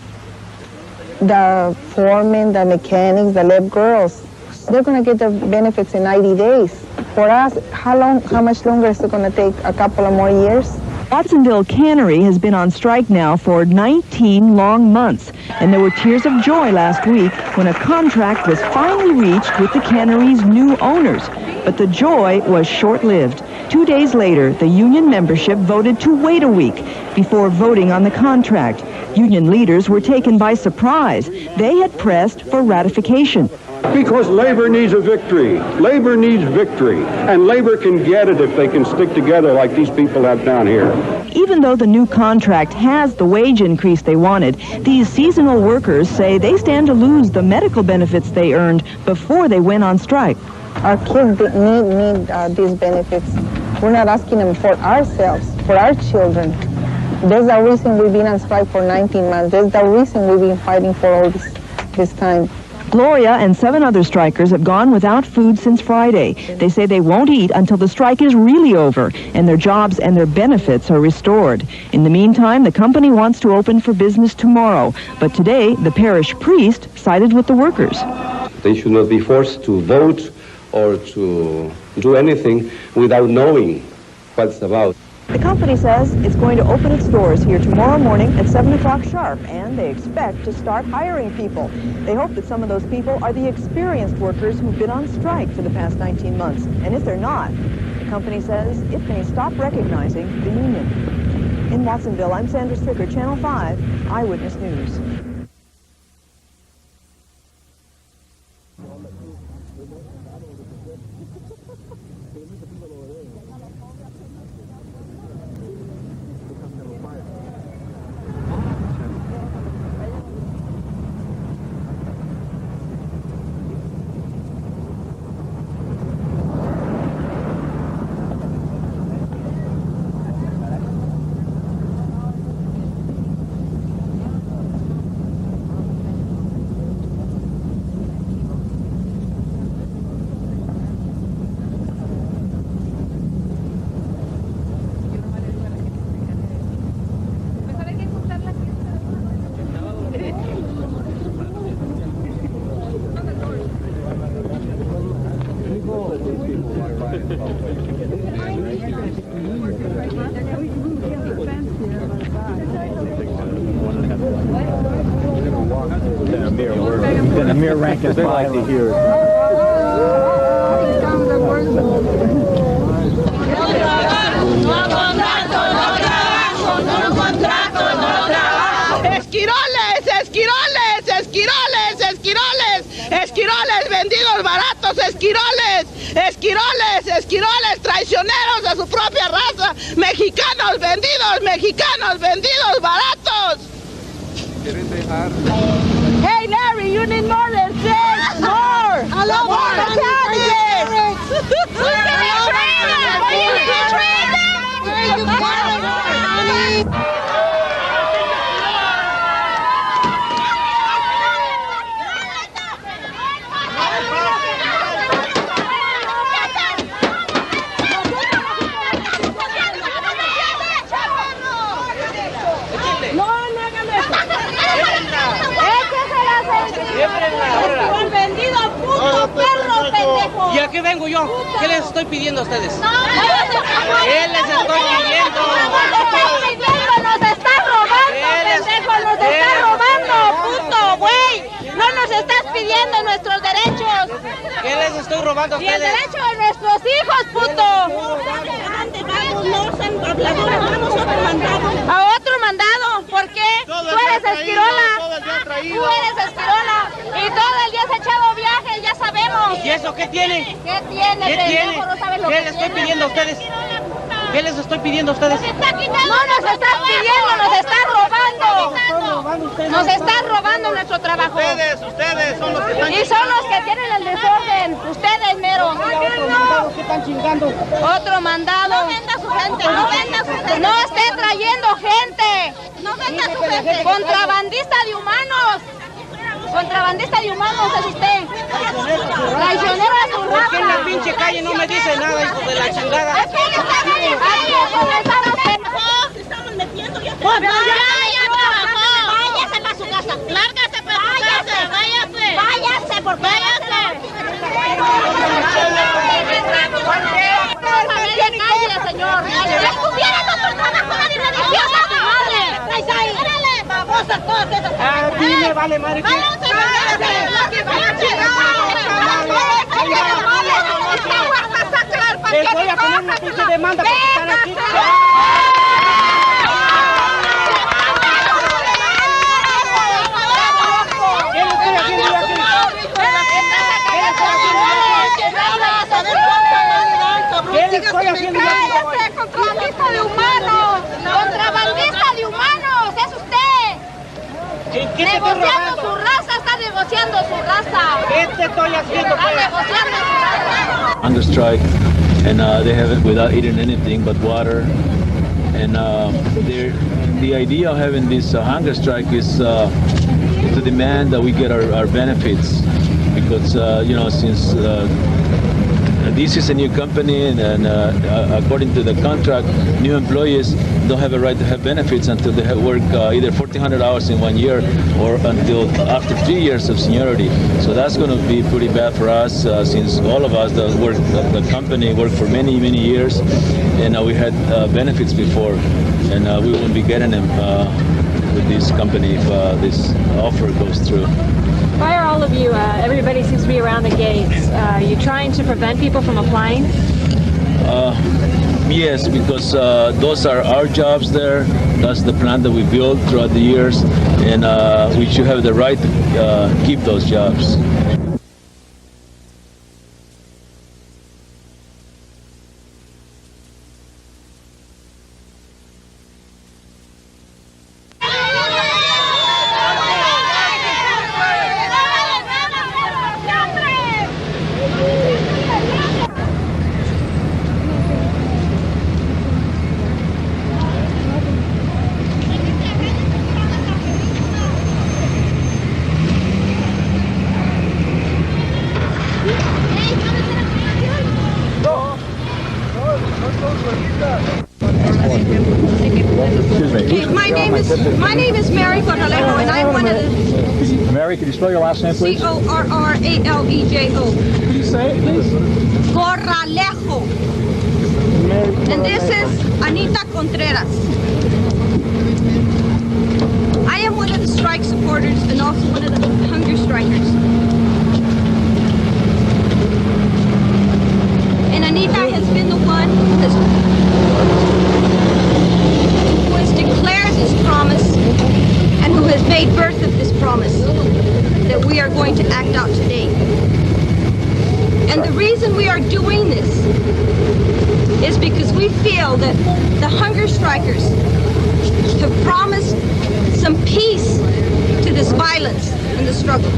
The foremen, the mechanics, the lab girls, they're going to get their benefits in 90 days. For us, how much longer is it going to take? A couple of more years? Watsonville Cannery has been on strike now for 19 long months, and there were tears of joy last week when a contract was finally reached with the cannery's new owners. But the joy was short-lived. 2 days later, the union membership voted to wait a week before voting on the contract. Union leaders were taken by surprise. They had pressed for ratification. Because labor needs a victory. Labor needs victory. And labor can get it if they can stick together like these people have down here. Even though the new contract has the wage increase they wanted, these seasonal workers say they stand to lose the medical benefits they earned before they went on strike. Our kids need these benefits. We're not asking them for ourselves, for our children. There's a reason we've been on strike for 19 months. There's the reason we've been fighting for all this time. Gloria and 7 other strikers have gone without food since Friday. They say they won't eat until the strike is really over and their jobs and their benefits are restored. In the meantime, the company wants to open for business tomorrow. But today, the parish priest sided with the workers. They should not be forced to vote or to do anything without knowing what it's about. The company says it's going to open its doors here tomorrow morning at 7 o'clock sharp, and they expect to start hiring people. They hope that some of those people are the experienced workers who've been on strike for the past 19 months. And if they're not, the company says it may stop recognizing the union. In Watsonville, I'm Sandra Stricker, Channel 5, Eyewitness News. mere rank and file. Like to hear it. Esquiroles, esquiroles, esquiroles, esquiroles, esquiroles vendidos baratos, esquiroles, esquiroles, esquiroles traicioneros de su propia raza, mexicanos vendidos baratos. Hey Larry, you need more than six, more. More mechanics. ¿Y a qué vengo yo? ¿Qué les estoy pidiendo a ustedes? ¿Qué les estoy pidiendo? Nos está robando, pendejo, nos está robando, puto, güey. No nos estás pidiendo nuestros derechos. ¿Qué les estoy robando a Y el ustedes? derecho de nuestros hijos, puto. A otro mandado, ¿por qué? Tú eres esquirola. Tú eres esquirola. Y todo el día has echado viajes, ya sabemos. ¿Y eso qué tiene? ¿Qué tiene, ¿Qué pendejo? tiene? No sabes lo ¿Qué que les estoy tiene. pidiendo a ustedes? ¿Qué les estoy pidiendo a ustedes? No nos estás pidiendo, nos estás robando. Nos estás robando nuestro trabajo. Ustedes son los que están Y son los que tienen el desorden. Ustedes, mero. que están chingando. Otro mandado. No venda su gente, no venda su gente. No esté trayendo gente. No venda su gente. Contrabandista de humanos. Contrabandista de humanos es usted. Traicionero a su raza. ¿Por qué en la pinche calle no me dice nada, hijo de la chingada? Es que él está bien. Estamos metiendo ya. Váyase para su casa. Lárgase para su casa. Váyase. Váyase, por váyase. Señor. Si estuviera en otro trabajo, nadie le diría a tu madre. Órale, babosa, todas esas. A mí me vale madre. Les voy a poner una pinche demanda porque están aquí. ¿Qué le estoy haciendo yo aquí? ¿Qué le estoy haciendo yo aquí? ¡Cállate, contrabandista de humanos! ¡Contrabandista de humanos! ¡Es usted! ¿Qué te estoy Negociando robando? su raza, está negociando su raza. ¿Qué te estoy haciendo? Está negociando su raza. Hunger strike, and they have it without eating anything but water. And the idea of having this hunger strike is to demand that we get our benefits, because since this is a new company, and according to the contract, new employees don't have a right to have benefits until they have worked either 1,400 hours in 1 year or until after 3 years of seniority. So that's going to be pretty bad for us, since all of us that work at the company worked for many, many years, and we had benefits before, and we won't be getting them with this company if this offer goes through. Why are all of you, everybody seems to be around the gates. Are you trying to prevent people from applying? Yes, because those are our jobs there. That's the plant that we built throughout the years, and we should have the right to keep those jobs. My name is Mary Corralejo, and I'm one of the... Mary, could you spell your last name, please? Corralejo. Could you say it, please? Corralejo. And this is Anita Contreras. I am one of the strike supporters and also one of the hunger strikers. gave birth of this promise that we are going to act out today. And the reason we are doing this is because we feel that the hunger strikers have promised some peace to this violence and the struggle.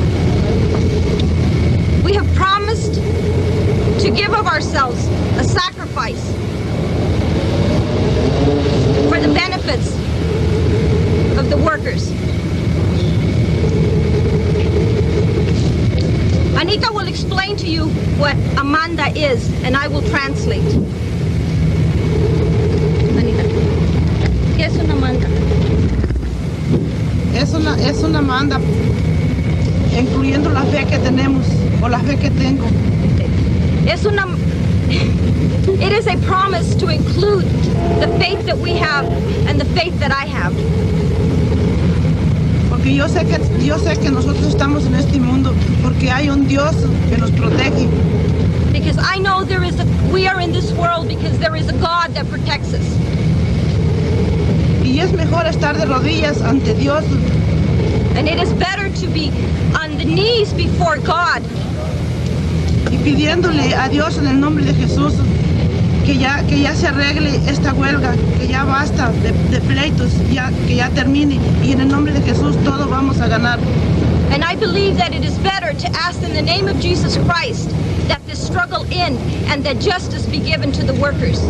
We have promised to give of ourselves a sacrifice for the benefits of the workers. Anita will explain to you what Amanda is, and I will translate. Anita, ¿qué es una Amanda? Es una Amanda, incluyendo la fe que tenemos, o la fe que tengo. It is a promise to include the faith that we have and the faith that I have. Porque yo sé que nosotros estamos en este mundo porque hay un Dios que nos protege. Because I know we are in this world because there is a God that protects us. Y es mejor estar de rodillas ante Dios. And it is better to be on the knees before God. Y pidiéndole a Dios en el nombre de Jesús que ya se arregle esta huelga, que ya basta de pleitos, que ya termine, y en el nombre de Jesús todos vamos a ganar. And I believe that it is better to ask in the name of Jesus Christ that this struggle end and that justice be given to the workers.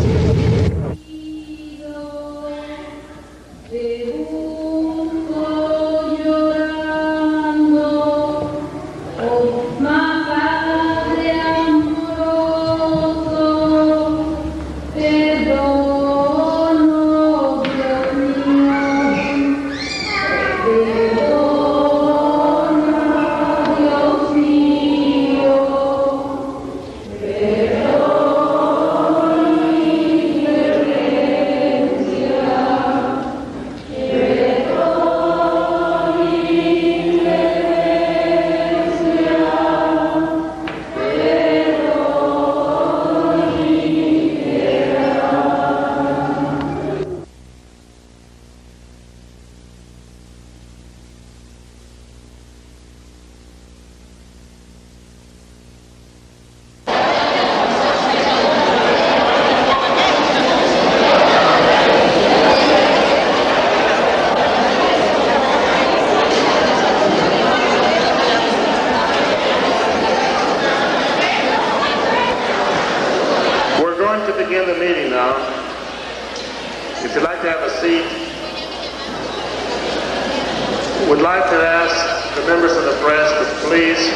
Would like to ask the members of the press to please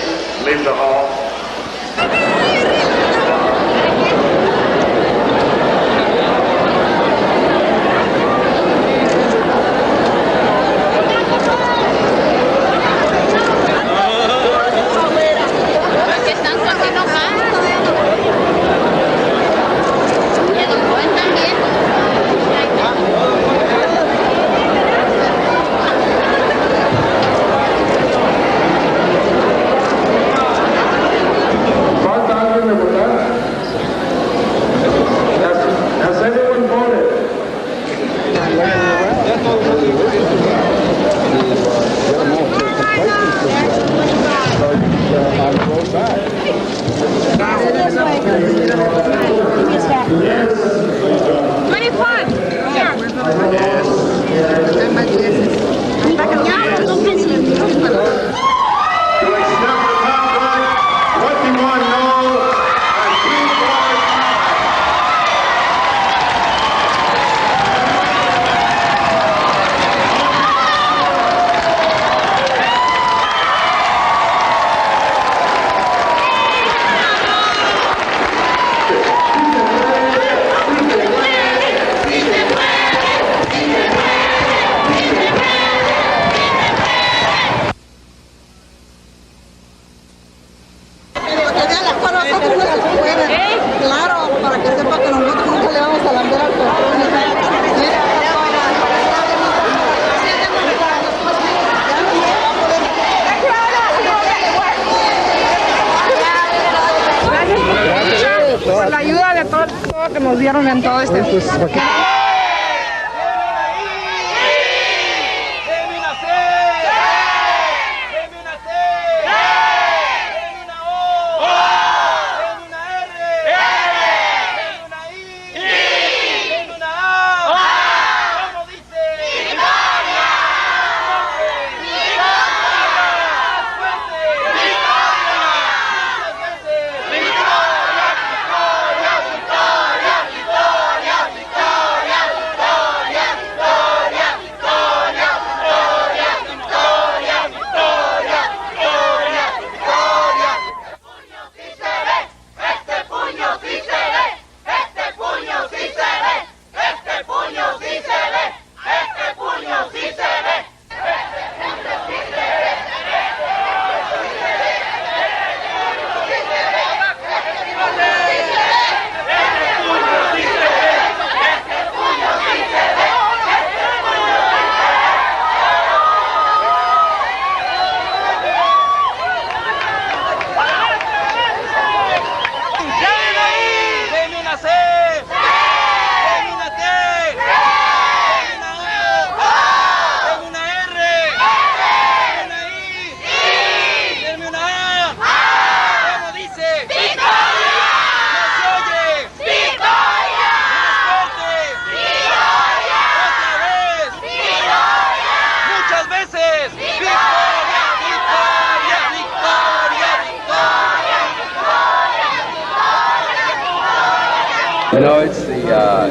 leave the hall. Por la ayuda de todo que nos dieron en todo este tiempo.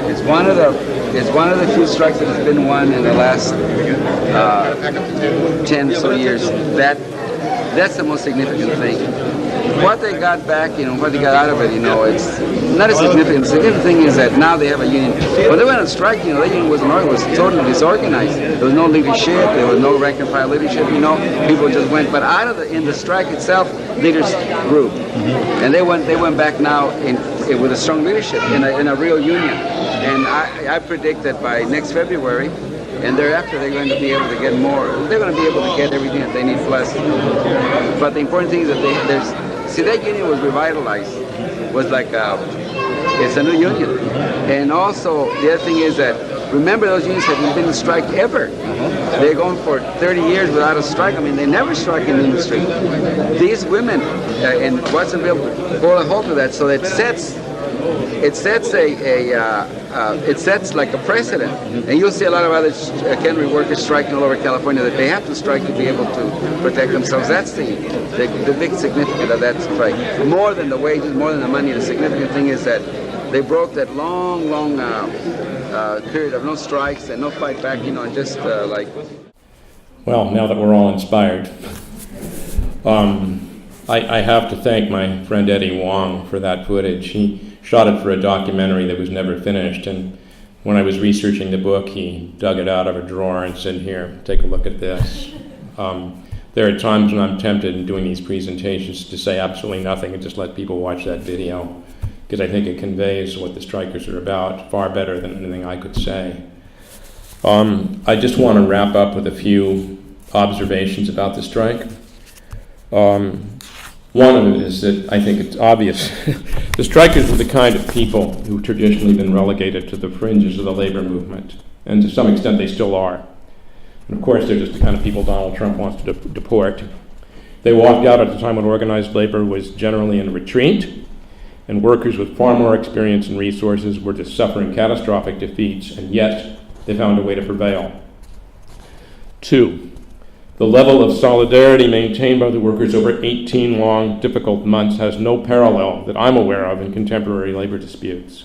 it's one of the few strikes that has been won in the last 10 so years. That's the most significant thing. What they got back, what they got out of it, it's not as significant. The significant thing is that now they have a union. When they went on strike, the union was totally disorganized. There was no leadership. There was no rank and file leadership. People just went. But in the strike itself, leaders grew, and they went back now with a strong leadership in a real union. And I predict that by next February and thereafter, they're going to be able to get more. They're going to be able to get everything that they need plus. But the important thing is that that union was revitalized. Was like it's a new union. And also the other thing is that remember those unions haven't been in strike ever. They're going for 30 years without a strike. I mean, they never strike in the industry. These women in Watsonville brought a halt to that, so it sets like a precedent. And you'll see a lot of other cannery workers striking all over California that they have to strike to be able to protect themselves. That's the big significance of that strike. More than the wages, more than the money, the significant thing is that they broke that long period of no strikes and no fight back, and just like... Well, now that we're all inspired, I have to thank my friend Eddie Wong for that footage. He shot it for a documentary that was never finished, and when I was researching the book, he dug it out of a drawer and said, "Here, take a look at this." There are times when I'm tempted in doing these presentations to say absolutely nothing and just let people watch that video, because I think it conveys what the strikers are about far better than anything I could say. I just want to wrap up with a few observations about the strike. One of it is that I think it's obvious. The strikers were the kind of people who've traditionally been relegated to the fringes of the labor movement, and to some extent they still are. And of course, they're just the kind of people Donald Trump wants to deport. They walked out at a time when organized labor was generally in retreat, and workers with far more experience and resources were just suffering catastrophic defeats, and yet they found a way to prevail. 2, the level of solidarity maintained by the workers over 18 long, difficult months has no parallel that I'm aware of in contemporary labor disputes.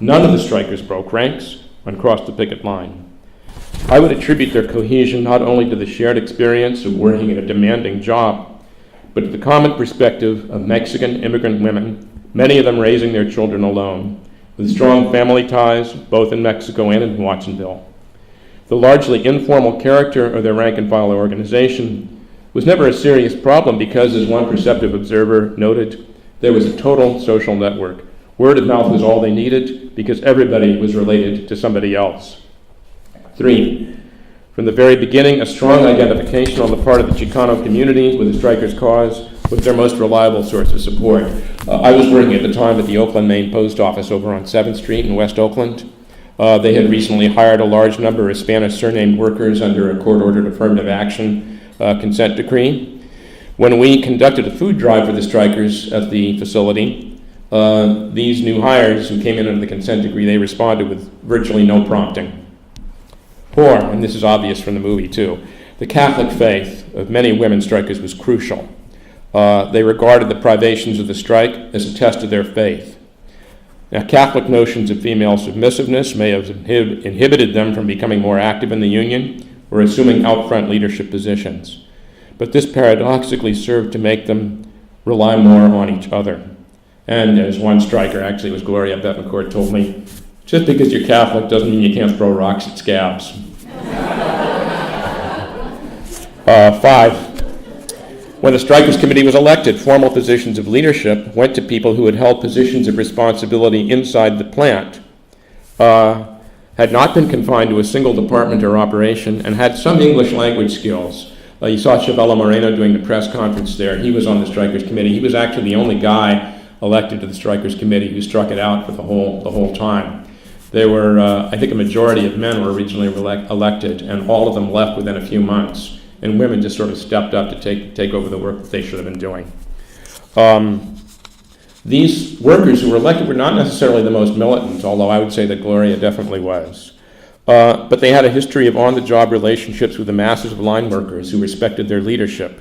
None of the strikers broke ranks and crossed the picket line. I would attribute their cohesion not only to the shared experience of working at a demanding job, but to the common perspective of Mexican immigrant women, many of them raising their children alone, with strong family ties both in Mexico and in Watsonville. The largely informal character of their rank-and-file organization was never a serious problem because, as one perceptive observer noted, there was a total social network. Word of mouth was all they needed because everybody was related to somebody else. 3, from the very beginning, a strong identification on the part of the Chicano community with the strikers' cause was their most reliable source of support. I was working at the time at the Oakland, Maine post office over on 7th Street in West Oakland. They had recently hired a large number of Spanish surnamed workers under a court-ordered affirmative action consent decree. When we conducted a food drive for the strikers at the facility, these new hires who came in under the consent decree, they responded with virtually no prompting. 4, and this is obvious from the movie too, the Catholic faith of many women strikers was crucial. They regarded the privations of the strike as a test of their faith. Now, Catholic notions of female submissiveness may have inhibited them from becoming more active in the union or assuming out-front leadership positions. But this paradoxically served to make them rely more on each other. And as one striker, actually it was Gloria Betancourt, told me, just because you're Catholic doesn't mean you can't throw rocks at scabs. 5, when the Strikers Committee was elected, formal positions of leadership went to people who had held positions of responsibility inside the plant, had not been confined to a single department or operation, and had some English language skills. You saw Chabelo Moreno doing the press conference there. He was on the Strikers Committee. He was actually the only guy elected to the Strikers Committee who struck it out for the whole time. There were, I think a majority of men were originally elected, and all of them left within a few months. And women just sort of stepped up to take over the work that they should have been doing. These workers who were elected were not necessarily the most militant, although I would say that Gloria definitely was. But they had a history of on-the-job relationships with the masses of line workers who respected their leadership.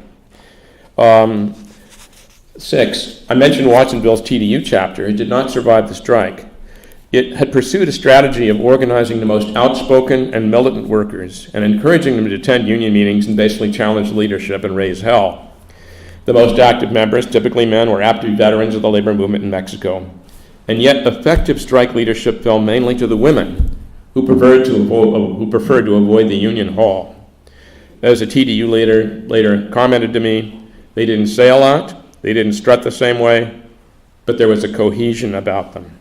6, I mentioned Watsonville's TDU chapter. It did not survive the strike. It had pursued a strategy of organizing the most outspoken and militant workers and encouraging them to attend union meetings and basically challenge leadership and raise hell. The most active members, typically men, were apt to be veterans of the labor movement in Mexico. And yet effective strike leadership fell mainly to the women, who preferred to avoid the union hall. As a TDU leader later commented to me, they didn't say a lot, they didn't strut the same way, but there was a cohesion about them.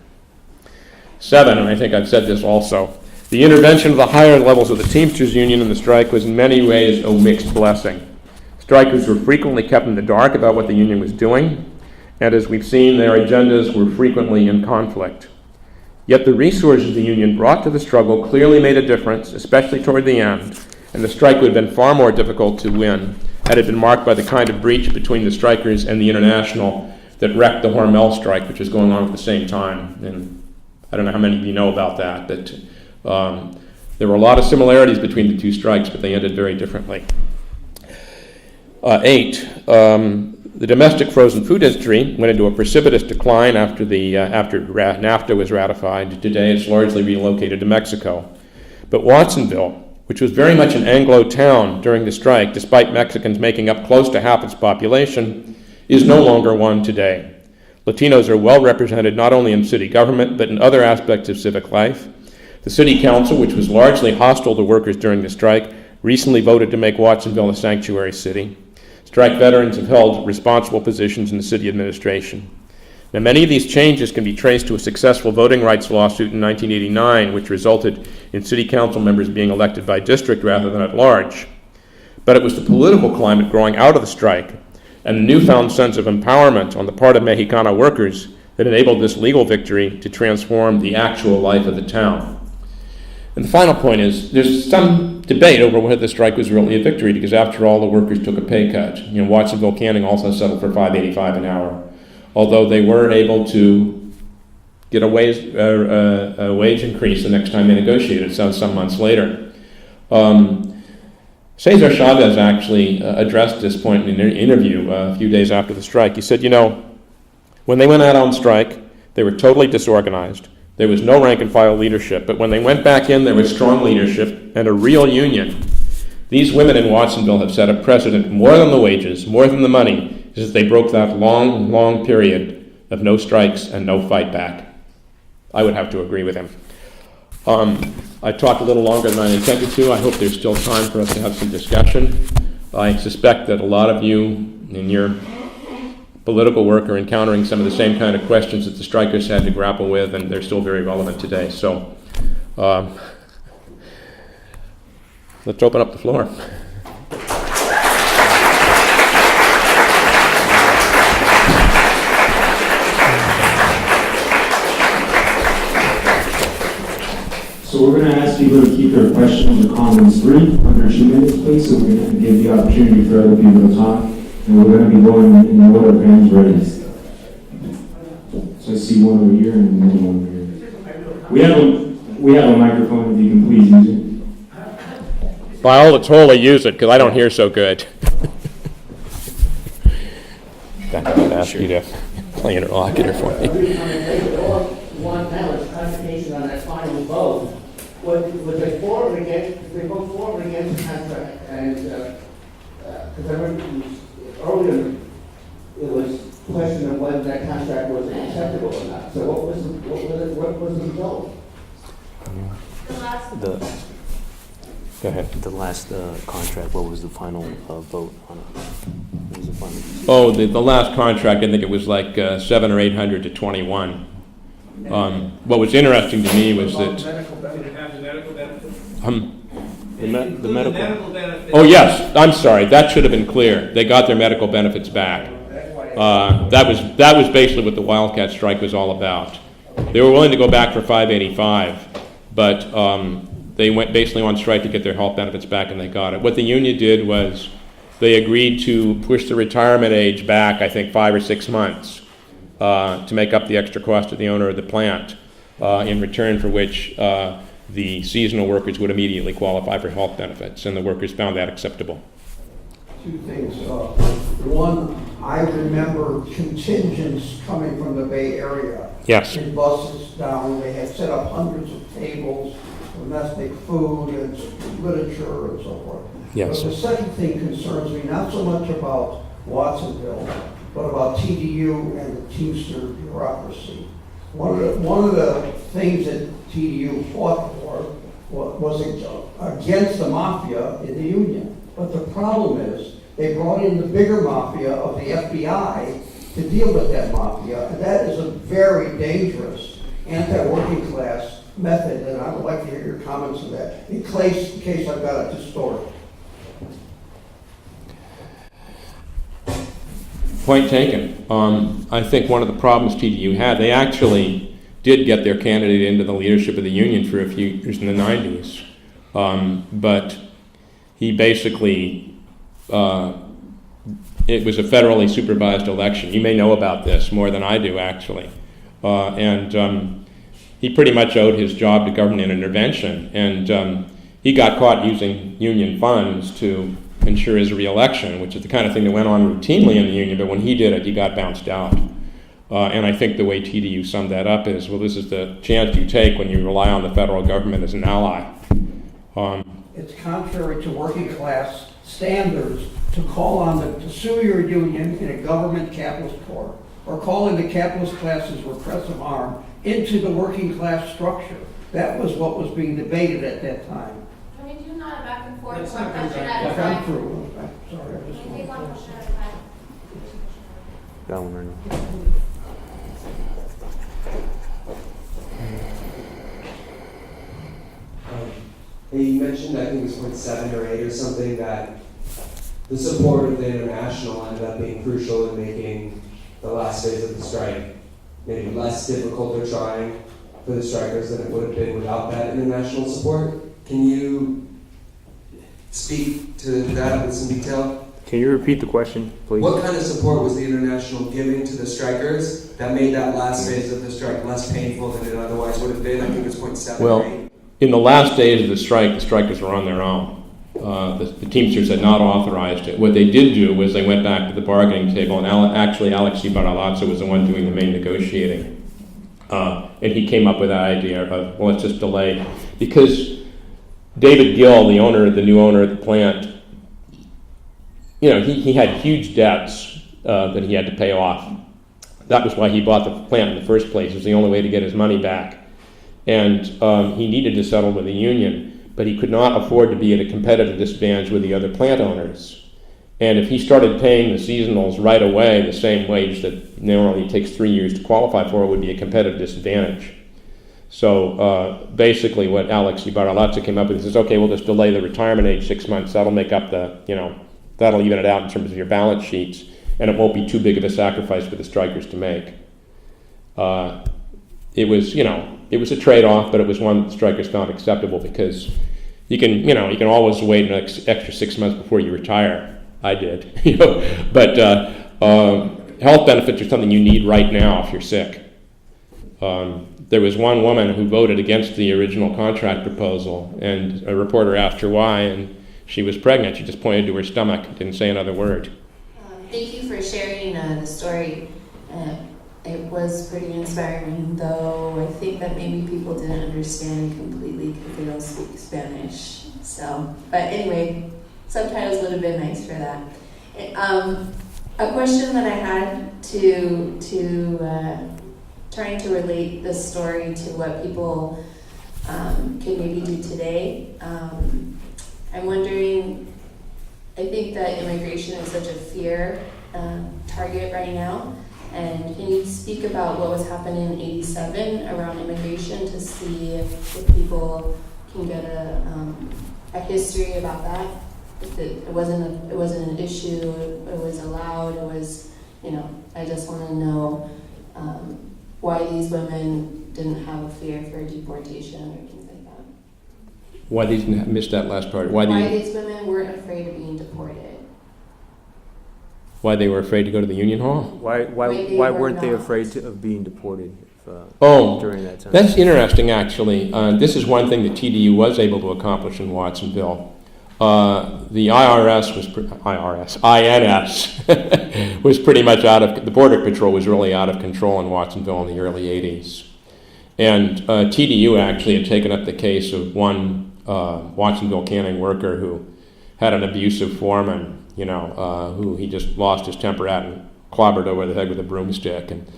7, and I think I've said this also, the intervention of the higher levels of the Teamsters Union in the strike was in many ways a mixed blessing. Strikers were frequently kept in the dark about what the union was doing, and as we've seen, their agendas were frequently in conflict. Yet the resources the union brought to the struggle clearly made a difference, especially toward the end, and the strike would have been far more difficult to win had it been marked by the kind of breach between the strikers and the International that wrecked the Hormel strike, which was going on at the same time. And I don't know how many of you know about that, but there were a lot of similarities between the two strikes, but they ended very differently. 8, the domestic frozen food industry went into a precipitous decline after NAFTA was ratified. Today it's largely relocated to Mexico. But Watsonville, which was very much an Anglo town during the strike, despite Mexicans making up close to half its population, is no longer one today. Latinos are well represented not only in city government, but in other aspects of civic life. The city council, which was largely hostile to workers during the strike, recently voted to make Watsonville a sanctuary city. Strike veterans have held responsible positions in the city administration. Now, many of these changes can be traced to a successful voting rights lawsuit in 1989, which resulted in city council members being elected by district rather than at large. But it was the political climate growing out of the strike and the newfound sense of empowerment on the part of Mexicana workers that enabled this legal victory to transform the actual life of the town. And the final point is, there's some debate over whether the strike was really a victory, because after all, the workers took a pay cut. Watsonville Canning also settled for $5.85 an hour, although they were able to get a wage increase the next time they negotiated, so some months later. Cesar Chavez actually addressed this point in an interview a few days after the strike. He said, when they went out on strike, they were totally disorganized. There was no rank and file leadership, but when they went back in, there was strong leadership and a real union. These women in Watsonville have set a precedent more than the wages, more than the money, is that they broke that long, long period of no strikes and no fight back. I would have to agree with him. I talked a little longer than I intended to. I hope there's still time for us to have some discussion. I suspect that a lot of you in your political work are encountering some of the same kind of questions that the strikers had to grapple with, and they're still very relevant today. So let's open up the floor. So we're going to ask people to keep their questions or comments brief, under 2 minutes, please, so we're going to give the opportunity for other people to talk. And we're going to be going in the order of hands raised. So I see one over here and another one over here. We have a microphone, if you can please use it. By all that's holy, use it, because I don't hear so good. I'm going to ask you to play interlocutor for me. One panelist clarification on that final vote. Was they for or against? Did they vote for or against the contract? And because I remember earlier it was a question of whether that contract was acceptable or not. So what was the result? Go ahead. The last contract, what was the final vote on it? What was the final? Oh, the last contract, I think it was like 700 or 800 to 21. What was interesting to me was that the medical. Oh yes, I'm sorry. That should have been clear. They got their medical benefits back. That was basically what the wildcat strike was all about. They were willing to go back for $5.85, but they went basically on strike to get their health benefits back, and they got it. What the union did was they agreed to push the retirement age back, I think, 5 or 6 months. To make up the extra cost to the owner of the plant, in return for which the seasonal workers would immediately qualify for health benefits, and the workers found that acceptable. two things. One, I remember contingents coming from the Bay Area. Yes. In buses down, they had set up hundreds of tables, domestic food and literature and so forth. Yes. But the second thing concerns me not so much about Watsonville, but about TDU and the Teamster bureaucracy. One of the things that TDU fought for was against the mafia in the union. But the problem is they brought in the bigger mafia of the FBI to deal with that mafia, and that is a very dangerous anti-working class method, and I would like to hear your comments on that, in case I've got it distorted. Point taken. I think one of the problems TDU had, they actually did get their candidate into the leadership of the union for a few years in the 90s. But he basically, it was a federally supervised election. You may know about this more than I do, actually. He pretty much owed his job to government intervention. And he got caught using union funds to ensure his re-election, which is the kind of thing that went on routinely in the union, but when he did it, he got bounced out. And I think the way TDU summed that up is, well, this is the chance you take when you rely on the federal government as an ally. It's contrary to working class standards to call on to sue your union in a government capitalist court, or call in the capitalist class's repressive arm into the working class structure. That was what was being debated at that time. Can we do not a back and forth? I'm through. I'm sorry, I just want to. Got one right now. You mentioned, I think it was point 7 or 8 or something, that the support of the International ended up being crucial in making the last phase of the strike maybe less difficult or trying for the strikers than it would have been without that international support. Can you speak to that with some detail? Can you repeat the question, please? What kind of support was the International giving to the strikers that made that last phase of the strike less painful than it otherwise would have been? I think it was point 7 or 8. In the last days of the strikers were on their own. The Teamsters had not authorized it. What they did do was they went back to the bargaining table, and actually Alexei Baralazzo was the one doing the main negotiating. And he came up with the idea of, well, let's just delay. Because David Gill, the new owner of the plant, he had huge debts that he had to pay off. That was why he bought the plant in the first place. It was the only way to get his money back. And he needed to settle with the union, but he could not afford to be at a competitive disadvantage with the other plant owners. And if he started paying the seasonals right away, the same wage that normally takes 3 years to qualify for, it would be a competitive disadvantage. So basically what Alexei Baralazzo came up with is, okay, we'll just delay the retirement age 6 months. That'll make up that'll even it out in terms of your balance sheets, and it won't be too big of a sacrifice for the strikers to make. It was a trade-off, but it was one that the strikers found acceptable because you can always wait an extra 6 months before you retire. I did, But health benefits are something you need right now if you're sick. There was one woman who voted against the original contract proposal, and a reporter asked her why, and she was pregnant. She just pointed to her stomach, didn't say another word. Thank you for sharing the story. It was pretty inspiring, though I think that maybe people didn't understand it completely because they don't speak Spanish. But anyway, subtitles would have been nice for that. A question that I had to trying to relate this story to what people can maybe do today. I'm wondering, I think that immigration is such a fear target right now. And can you speak about what was happening in '87 around immigration to see if people can get a history about that? If it wasn't an issue, it was allowed, it was, I just want to know why these women didn't have a fear for deportation or things like that. Why these missed that last part? Why these women weren't afraid of being deported. Why they were afraid to go to the union hall? Why weren't they afraid of being deported during that time? That's interesting, actually. This is one thing that TDU was able to accomplish in Watsonville. the INS was pretty much out of, the Border Patrol was really out of control in Watsonville in the early 80s. And TDU actually had taken up the case of one Watsonville canning worker who had an abusive foreman, who he just lost his temper at and clobbered over the head with a broomstick. And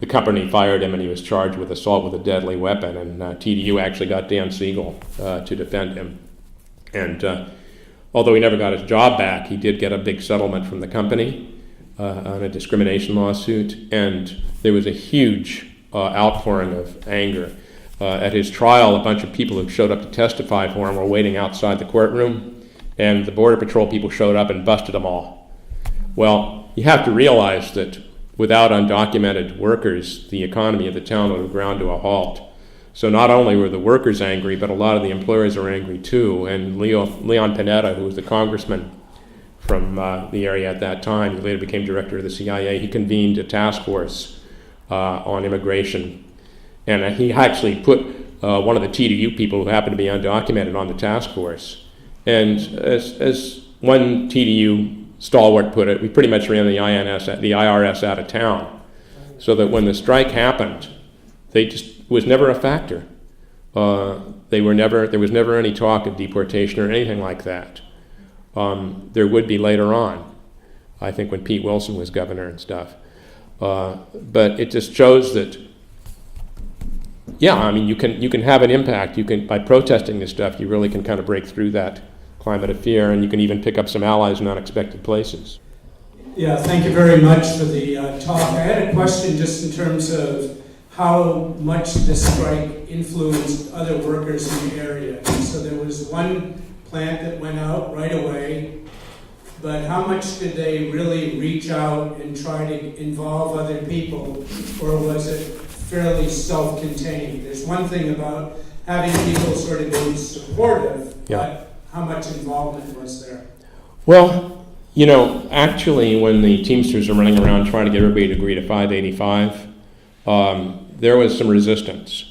the company fired him, and he was charged with assault with a deadly weapon. And TDU actually got Dan Siegel to defend him. And although he never got his job back, he did get a big settlement from the company on a discrimination lawsuit. And there was a huge outpouring of anger. At his trial, a bunch of people who showed up to testify for him were waiting outside the courtroom, and the Border Patrol people showed up and busted them all. Well, you have to realize that without undocumented workers, the economy of the town would have ground to a halt. So not only were the workers angry, but a lot of the employers were angry too. And Leon Panetta, who was the congressman from the area at that time, he later became director of the CIA, he convened a task force on immigration. And he actually put one of the TDU people who happened to be undocumented on the task force. And as one TDU stalwart put it, we pretty much ran the IRS out of town. So that when the strike happened, they just was never a factor. There was never any talk of deportation or anything like that. There would be later on, I think when Pete Wilson was governor and stuff. But it just shows that, you can have an impact. You can, by protesting this stuff, you really can kind of break through that climate of fear, and you can even pick up some allies in unexpected places. Yeah, thank you very much for the talk. I had a question just in terms of how much the strike influenced other workers in the area. So there was one plant that went out right away, but how much did they really reach out and try to involve other people, or was it fairly self-contained? There's one thing about having people sort of being supportive, but how much involvement was there? Well, actually when the Teamsters were running around trying to get everybody to agree to 585, there was some resistance.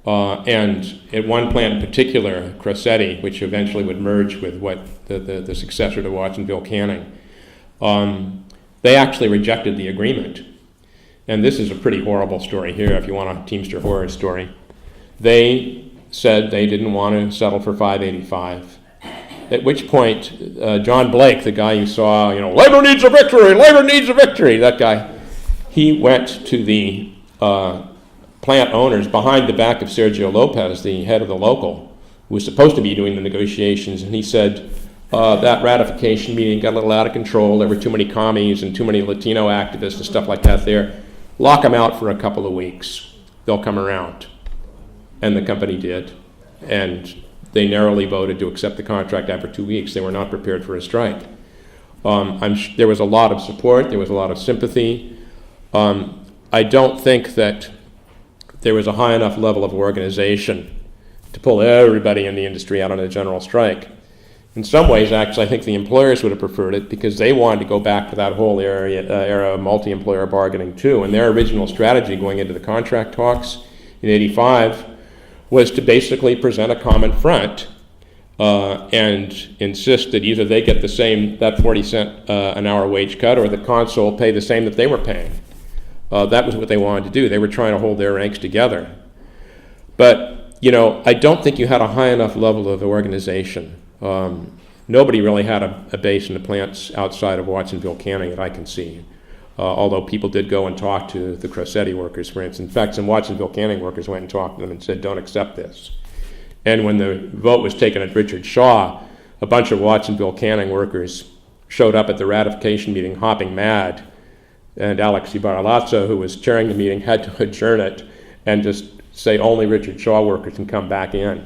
And at one plant in particular, Crossetti, which eventually would merge with what the successor to Watsonville Canning, they actually rejected the agreement. And this is a pretty horrible story here if you want a Teamster horror story. They said they didn't want to settle for 585. At which point, John Blake, the guy you saw, labor needs a victory, labor needs a victory, that guy, he went to the plant owners behind the back of Sergio Lopez, the head of the local, who was supposed to be doing the negotiations, and he said that ratification meeting got a little out of control. There were too many commies and too many Latino activists and stuff like that there. Lock them out for a couple of weeks. They'll come around. And the company did. And they narrowly voted to accept the contract after 2 weeks. They were not prepared for a strike. There was a lot of support. There was a lot of sympathy. I don't think that there was a high enough level of organization to pull everybody in the industry out on a general strike. In some ways, actually, I think the employers would have preferred it because they wanted to go back to that whole era of multi-employer bargaining too. And their original strategy going into the contract talks in '85 was to basically present a common front and insist that either they get that 40-cent an hour wage cut, or the consul pay the same that they were paying. That was what they wanted to do. They were trying to hold their ranks together. But, I don't think you had a high enough level of organization. Nobody really had a base in the plants outside of Watsonville Canning that I can see. Although people did go and talk to the Crossetti workers, for instance. In fact, some Watsonville Canning workers went and talked to them and said, don't accept this. And when the vote was taken at Richard Shaw, a bunch of Watsonville Canning workers showed up at the ratification meeting hopping mad. And Alex Ibaralazzo, who was chairing the meeting, had to adjourn it and just say only Richard Shaw workers can come back in.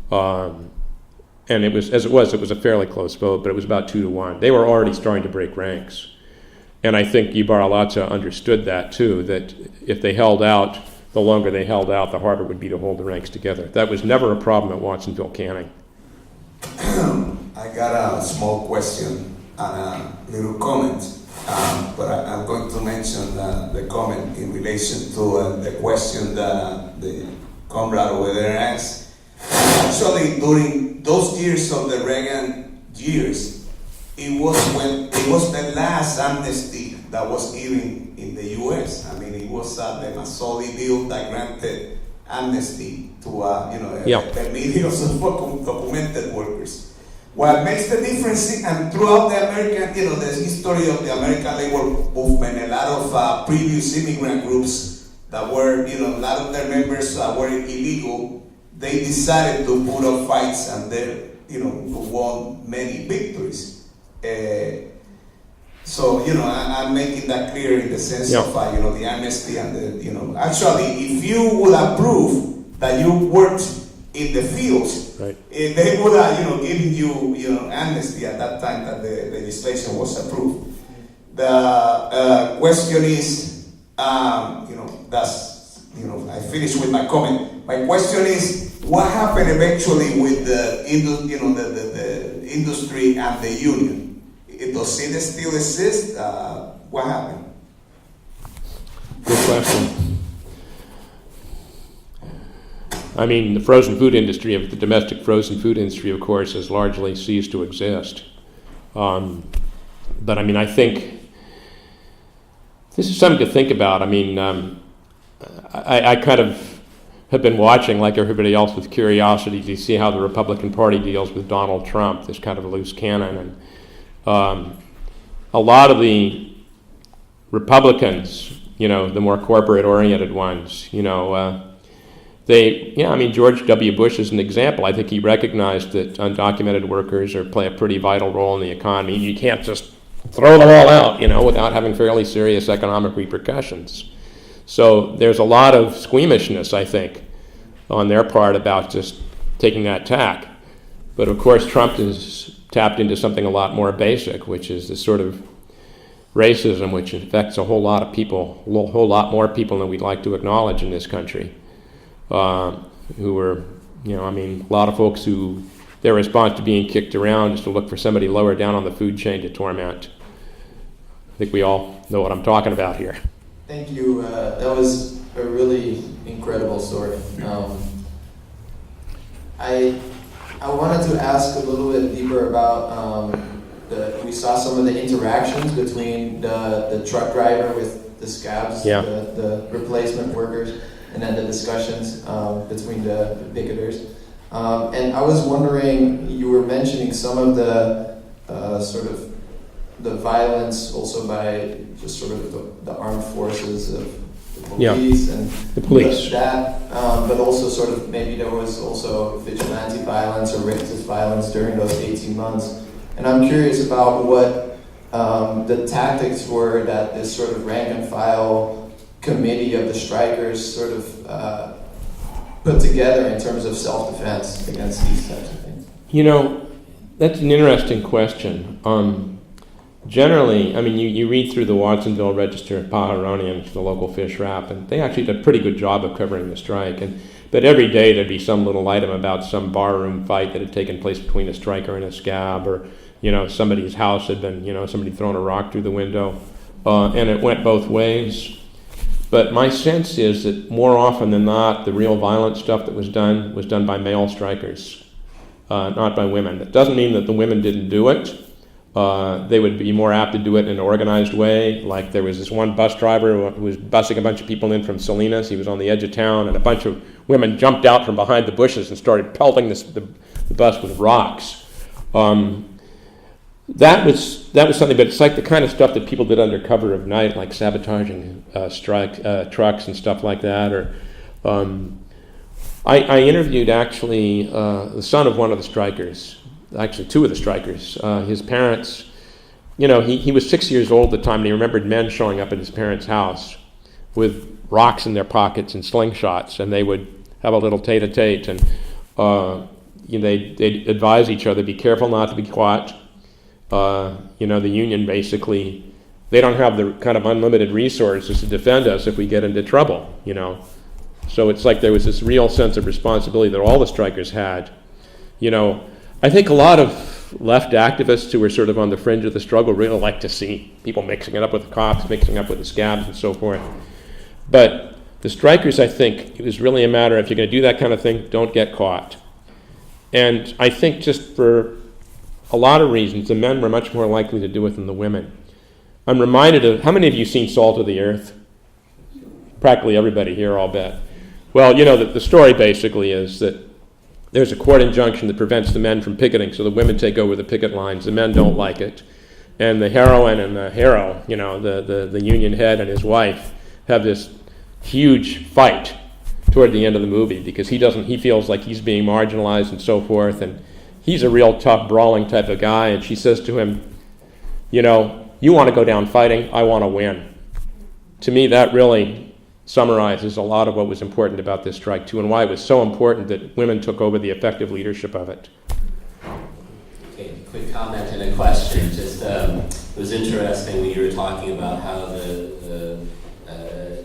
And it was a fairly close vote, but it was about 2-1. They were already starting to break ranks. And I think Ibaralazzo understood that too, that if they held out, the longer they held out, the harder it would be to hold the ranks together. That was never a problem at Watsonville Canning. I got a small question and a little comment, but I'm going to mention the comment in relation to the question that the comrade over there asked. Actually, during those years of the Reagan years, it was the last amnesty that was given in the U.S. I mean, it was the Mazzoli bill that granted amnesty to millions of documented workers. What makes the difference, and throughout the American, the history of the American labor movement, a lot of previous immigrant groups that were, a lot of their members were illegal. They decided to put up fights, and they, won many victories. So, I'm making that clear in the sense of, the amnesty and the, actually, if you would approve that you worked in the fields, right, they would have, given you, amnesty at that time that the legislation was approved. The question is, that's, I finished with my comment. My question is, what happened eventually with the industry and the union? Does it still exist? What happened? Good question. I mean, the frozen food industry, the domestic frozen food industry, of course, has largely ceased to exist. But I mean, I think this is something to think about. I mean, I kind of have been watching, like everybody else, with curiosity to see how the Republican Party deals with Donald Trump, this kind of a loose cannon. And a lot of the Republicans, the more corporate-oriented ones, George W. Bush is an example. I think he recognized that undocumented workers play a pretty vital role in the economy. You can't just throw them all out, without having fairly serious economic repercussions. So there's a lot of squeamishness, I think, on their part about just taking that tack. But of course, Trump has tapped into something a lot more basic, which is this sort of racism, which affects a whole lot of people, a whole lot more people than we'd like to acknowledge in this country. Who are, a lot of folks who their response to being kicked around is to look for somebody lower down on the food chain to torment. I think we all know what I'm talking about here. Thank you. That was a really incredible story. I wanted to ask a little bit deeper about we saw some of the interactions between the truck driver with the scabs, the replacement workers, and then the discussions between the picketers. And I was wondering, you were mentioning some of the sort of the violence also by just sort of the armed forces of the police and the police. But also sort of maybe there was also vigilante violence or racist violence during those 18 months. And I'm curious about what the tactics were that this sort of rank and file committee of the strikers sort of put together in terms of self-defense against these types of things. That's an interesting question. Generally, I mean, you read through the Watsonville Register of Pajaronians, the local fish wrap, and they actually did a pretty good job of covering the strike. But every day there'd be some little item about some barroom fight that had taken place between a striker and a scab, or somebody's house had been, somebody thrown a rock through the window, and it went both ways. But my sense is that more often than not, the real violent stuff that was done by male strikers, not by women. That doesn't mean that the women didn't do it. They would be more apt to do it in an organized way. Like there was this one bus driver who was busing a bunch of people in from Salinas. He was on the edge of town, and a bunch of women jumped out from behind the bushes and started pelting the bus with rocks. That was something, but it's like the kind of stuff that people did under cover of night, like sabotaging trucks and stuff like that. Or I interviewed actually the son of one of the strikers, actually two of the strikers. His parents, he was 6 years old at the time, and he remembered men showing up at his parents' house with rocks in their pockets and slingshots, and they would have a little tete-a-tete, and they'd advise each other, be careful not to be caught. The union basically, they don't have the kind of unlimited resources to defend us if we get into trouble, So it's like there was this real sense of responsibility that all the strikers had. I think a lot of left activists who were sort of on the fringe of the struggle really like to see people mixing it up with the cops, mixing up with the scabs and so forth. But the strikers, I think, it was really a matter of, if you're going to do that kind of thing, don't get caught. And I think just for a lot of reasons, the men were much more likely to do it than the women. I'm reminded of, how many of you seen Salt of the Earth? Practically everybody here, I'll bet. Well, you know, the story basically is that there's a court injunction that prevents the men from picketing, so the women take over the picket lines. The men don't like it. And the heroine and the hero, you know, the union head and his wife, have this huge fight toward the end of the movie because he feels like he's being marginalized and so forth, and he's a real tough, brawling type of guy, and she says to him, you know, you want to go down fighting, I want to win. To me, that really summarizes a lot of what was important about this strike, too, and why it was so important that women took over the effective leadership of it. Okay, quick comment and a question. Just, it was interesting when you were talking about how the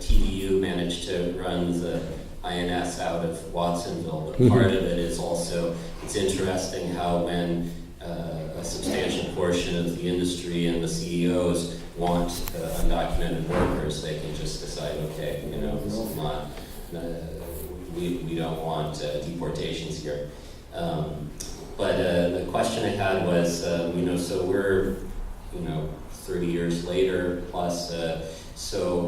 TDU managed to run the INS out of Watsonville, but part of it is also, it's interesting how when a substantial portion of the industry and the CEOs want undocumented workers, they can just decide, okay, you know, this is not, we don't want deportations here. But the question I had was, you know, so we're, you know, 30 years later plus, so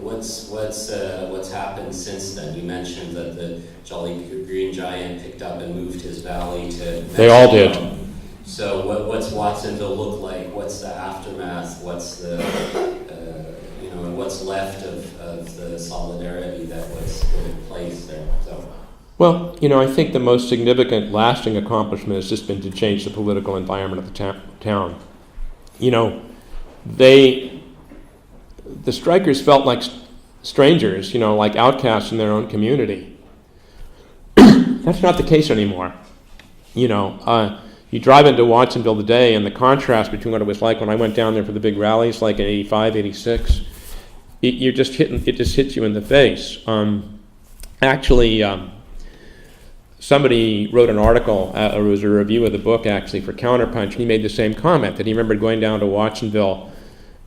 what's happened since then? You mentioned that the Jolly Green Giant picked up and moved his valley to Mexico. They all did. So what's Watsonville look like? What's the aftermath? What's the, you know, and what's left of the solidarity that was put in place there? So. Well, you know, I think the most significant lasting accomplishment has just been to change the political environment of the town. You know, the strikers felt like strangers, you know, like outcasts in their own community. That's not the case anymore. You know, you drive into Watsonville today, and the contrast between what it was like when I went down there for the big rallies, like in '85, '86, it just hits you in the face. Actually, somebody wrote an article, or it was a review of the book actually for Counterpunch, and he made the same comment, that he remembered going down to Watsonville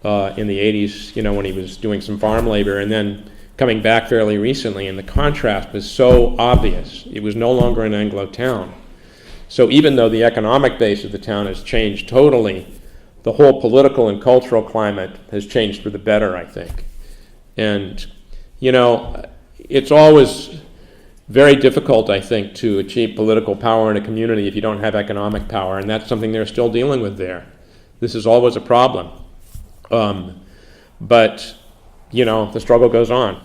in the 80s, you know, when he was doing some farm labor, and then coming back fairly recently, and the contrast was so obvious. It was no longer an Anglo town. So even though the economic base of the town has changed totally, the whole political and cultural climate has changed for the better, I think. And, you know, it's always very difficult, I think, to achieve political power in a community if you don't have economic power, and that's something they're still dealing with there. This is always a problem. But, you know, the struggle goes on.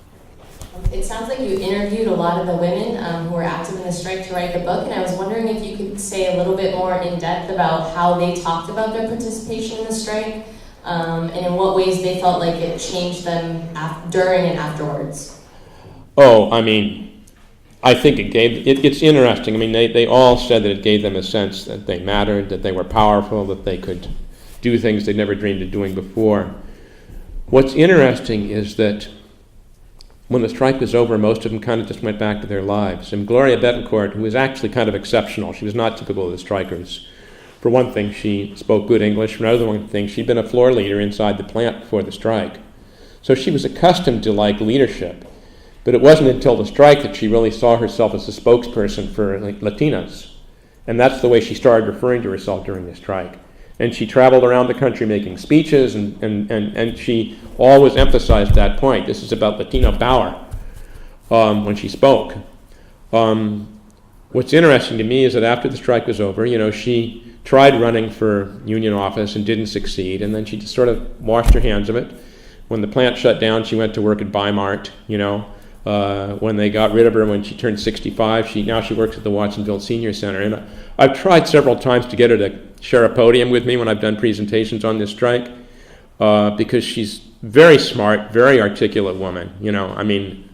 It sounds like you interviewed a lot of the women who were active in the strike to write the book, and I was wondering if you could say a little bit more in depth about how they talked about their participation in the strike, and in what ways they felt like it changed them during and afterwards. Oh, I mean, I think it's interesting. I mean, they all said that it gave them a sense that they mattered, that they were powerful, that they could do things they'd never dreamed of doing before. What's interesting is that when the strike was over, most of them kind of just went back to their lives. And Gloria Betancourt, who was actually kind of exceptional, she was not typical of the strikers. For one thing, she spoke good English. For another one thing, she'd been a floor leader inside the plant before the strike. So she was accustomed to, like, leadership. But it wasn't until the strike that she really saw herself as a spokesperson for, like, Latinas. And that's the way she started referring to herself during the strike. And she traveled around the country making speeches, and she always emphasized that point. This is about Latino power when she spoke. What's interesting to me is that after the strike was over, you know, she tried running for union office and didn't succeed, and then she just sort of washed her hands of it. When the plant shut down, she went to work at Bi-Mart, you know. When they got rid of her when she turned 65, now she works at the Watsonville Senior Center. And I've tried several times to get her to share a podium with me when I've done presentations on this strike, because she's very smart, very articulate woman, you know, I mean,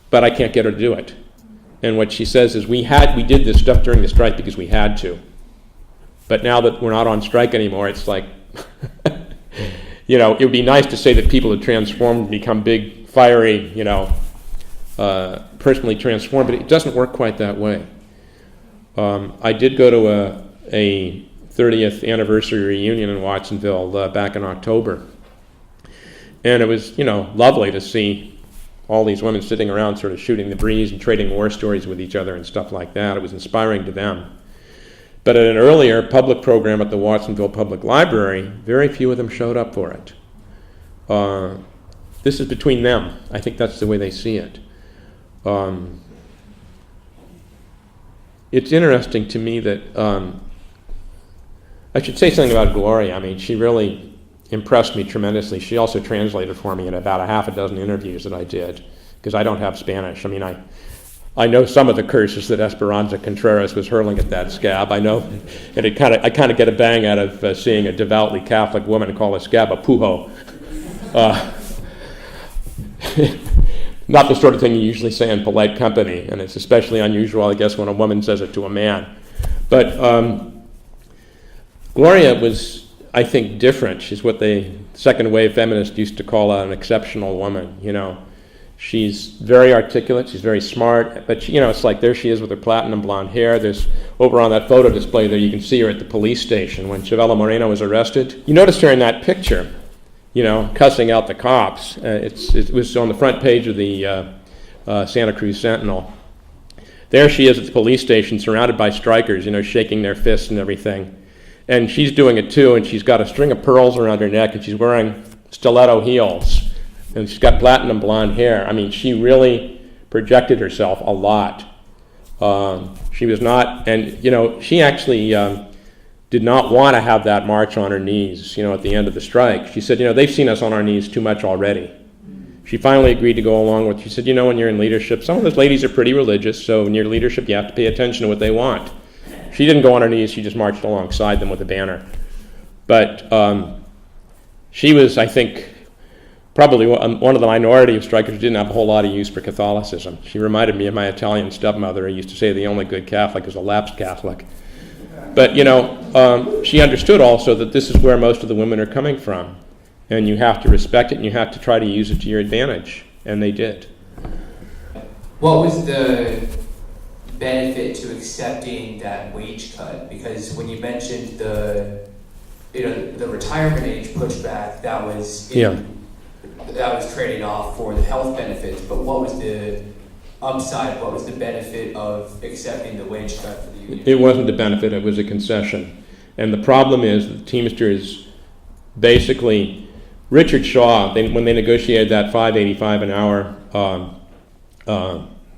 but I can't get her to do it. And what she says is, we did this stuff during the strike because we had to. But now that we're not on strike anymore, it's like, you know, it would be nice to say that people have transformed and become big, fiery, you know, personally transformed, but it doesn't work quite that way. I did go to a 30th anniversary reunion in Watsonville back in October. And it was, you know, lovely to see all these women sitting around sort of shooting the breeze and trading war stories with each other and stuff like that. It was inspiring to them. But at an earlier public program at the Watsonville Public Library, very few of them showed up for it. This is between them. I think that's the way they see it. It's interesting to me that I should say something about Gloria. I mean, she really impressed me tremendously. She also translated for me in about a half a dozen interviews that I did, because I don't have Spanish. I mean, I know some of the curses that Esperanza Contreras was hurling at that scab. I know, and I kind of get a bang out of seeing a devoutly Catholic woman call a scab a pujo. Not the sort of thing you usually say in polite company, and it's especially unusual, I guess, when a woman says it to a man. But Gloria was, I think, different. She's what the second wave feminists used to call an exceptional woman, you know. She's very articulate, she's very smart, but she, you know, it's like there she is with her platinum blonde hair. There's, over on that photo display there, you can see her at the police station when Chavela Moreno was arrested. You noticed her in that picture, you know, cussing out the cops. It was on the front page of the Santa Cruz Sentinel. There she is at the police station, surrounded by strikers, you know, shaking their fists and everything. And she's doing it too, and she's got a string of pearls around her neck, and she's wearing stiletto heels. And she's got platinum blonde hair. I mean, she really projected herself a lot. She was not, and you know, she actually did not want to have that march on her knees, you know, at the end of the strike. She said, you know, they've seen us on our knees too much already. She finally agreed to go along with, she said, you know, when you're in leadership, some of those ladies are pretty religious, so in your leadership you have to pay attention to what they want. She didn't go on her knees, she just marched alongside them with a banner. But she was, I think, probably one of the minority of strikers who didn't have a whole lot of use for Catholicism. She reminded me of my Italian stepmother, who used to say the only good Catholic is a lapsed Catholic. But, you know, she understood also that this is where most of the women are coming from. And you have to respect it, and you have to try to use it to your advantage. And they did. What was the benefit to accepting that wage cut? Because when you mentioned the retirement age pushback, that was trading off for the health benefits. But what was the upside? What was the benefit of accepting the wage cut for the union? It wasn't a benefit, it was a concession. And the problem is that the Teamsters basically, Richard Shaw, when they negotiated that $5.85 an hour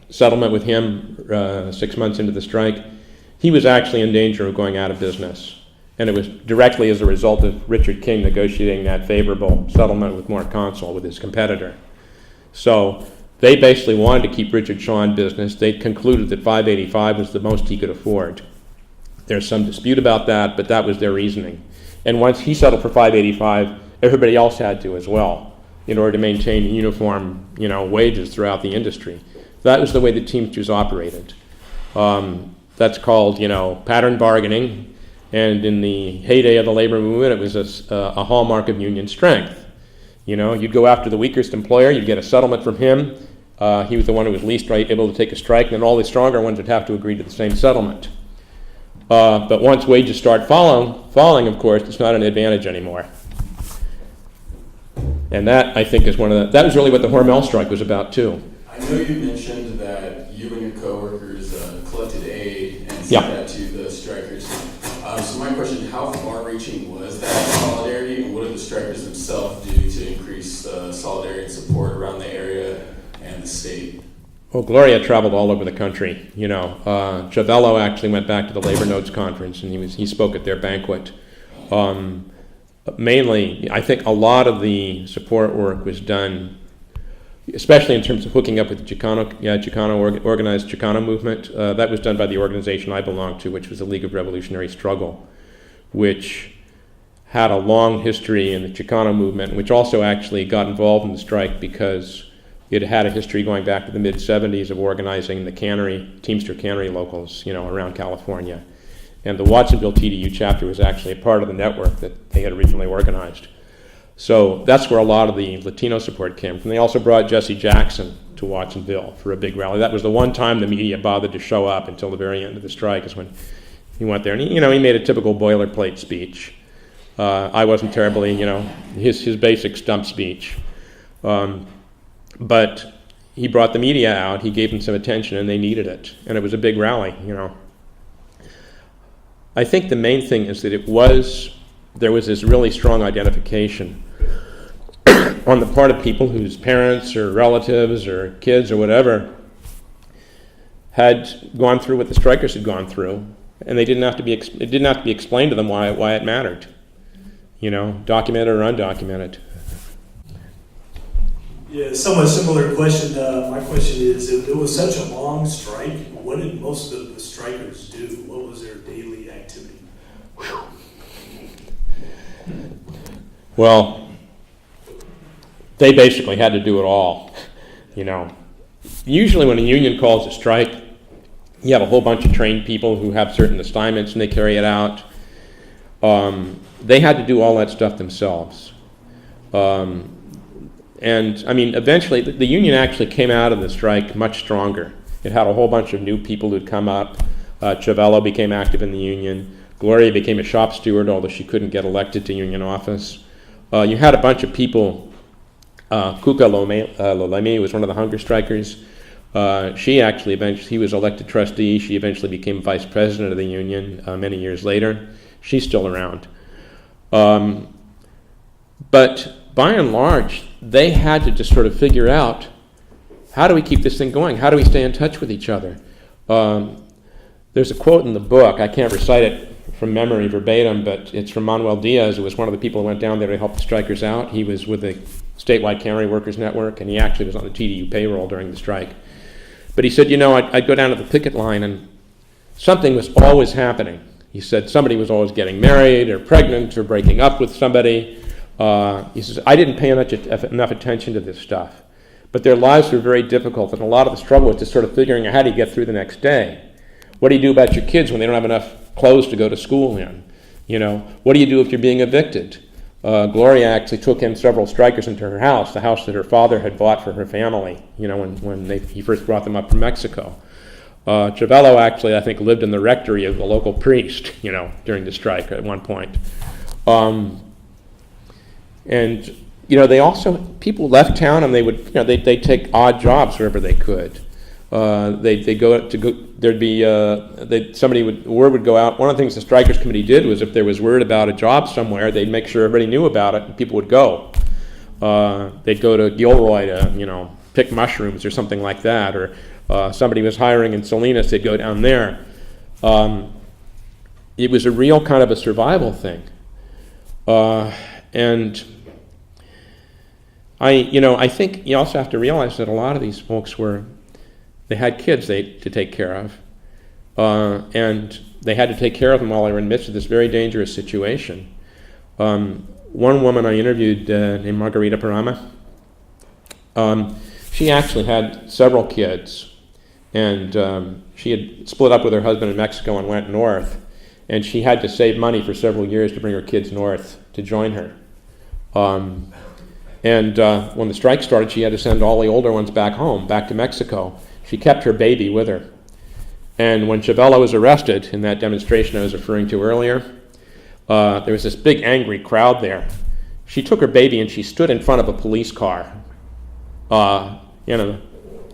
settlement with him 6 months into the strike, he was actually in danger of going out of business. And it was directly as a result of Richard King negotiating that favorable settlement with Mark Consul, with his competitor. So they basically wanted to keep Richard Shaw in business. They concluded that $5.85 was the most he could afford. There's some dispute about that, but that was their reasoning. And once he settled for $5.85, everybody else had to as well, in order to maintain uniform, you know, wages throughout the industry. That was the way the Teamsters operated. That's called, you know, pattern bargaining. And in the heyday of the labor movement, it was a hallmark of union strength. You know, you'd go after the weakest employer, you'd get a settlement from him. He was the one who was least able to take a strike, and then all the stronger ones would have to agree to the same settlement. But once wages start falling, of course, it's not an advantage anymore. And that, I think, is that was really what the Hormel strike was about, too. I know you mentioned that you and your coworkers collected aid and sent that to the strikers. So my question, how far-reaching was that solidarity, and what did the strikers themselves do to increase solidarity and support around the area and the state? Well, Gloria traveled all over the country. You know, Chavello actually went back to the Labor Notes Conference, and he spoke at their banquet. Mainly, I think a lot of the support work was done, especially in terms of hooking up with the organized Chicano movement. That was done by the organization I belonged to, which was the League of Revolutionary Struggle, which had a long history in the Chicano movement, which also actually got involved in the strike because it had a history going back to the mid-'70s of organizing the Teamster cannery locals, you know, around California. And the Watsonville TDU chapter was actually a part of the network that they had originally organized. So that's where a lot of the Latino support came from. They also brought Jesse Jackson to Watsonville for a big rally. That was the one time the media bothered to show up until the very end of the strike, is when he went there. And he made a typical boilerplate speech. I wasn't terribly, his basic stump speech. But he brought the media out, he gave them some attention, and they needed it. And it was a big rally, I think the main thing is that there was this really strong identification on the part of people whose parents or relatives or kids or whatever had gone through what the strikers had gone through, and it didn't have to be explained to them why it mattered. Documented or undocumented. Yeah, somewhat similar question. My question is, it was such a long strike. What did most of the strikers do? What was their daily activity? Well, they basically had to do it all. Usually when a union calls a strike, you have a whole bunch of trained people who have certain assignments and they carry it out. They had to do all that stuff themselves. And eventually the union actually came out of the strike much stronger. It had a whole bunch of new people who'd come up. Chavello became active in the union. Gloria became a shop steward, although she couldn't get elected to union office. You had a bunch of people. Kuka Lolemi was one of the hunger strikers. He was elected trustee. She eventually became vice president of the union many years later. She's still around. But by and large, they had to just sort of figure out, how do we keep this thing going? How do we stay in touch with each other? There's a quote in the book. I can't recite it from memory verbatim, but it's from Manuel Diaz, who was one of the people who went down there to help the strikers out. He was with the statewide county workers network, and he actually was on the TDU payroll during the strike. But he said, I'd go down to the picket line and something was always happening. He said somebody was always getting married or pregnant or breaking up with somebody. He says, I didn't pay enough attention to this stuff. But their lives were very difficult, and a lot of the struggle was just sort of figuring out how do you get through the next day. What do you do about your kids when they don't have enough clothes to go to school in? What do you do if you're being evicted? Gloria actually took in several strikers into her house, the house that her father had bought for her family, when he first brought them up from Mexico. Chavello actually, I think, lived in the rectory of the local priest, during the strike at one point. And they also, people left town and they would, they'd take odd jobs wherever they could. Word would go out. One of the things the strikers committee did was if there was word about a job somewhere, they'd make sure everybody knew about it and people would go. They'd go to Gilroy to, pick mushrooms or something like that, or somebody was hiring in Salinas, they'd go down there. It was a real kind of a survival thing. And I think you also have to realize that a lot of these folks they had kids to take care of, and they had to take care of them while they were in the midst of this very dangerous situation. One woman I interviewed named Margarita Parama, she actually had several kids, and she had split up with her husband in Mexico and went north, and she had to save money for several years to bring her kids north to join her. And when the strike started, she had to send all the older ones back home, back to Mexico. She kept her baby with her. And when Chavello was arrested in that demonstration I was referring to earlier, there was this big angry crowd there. She took her baby and she stood in front of a police car. The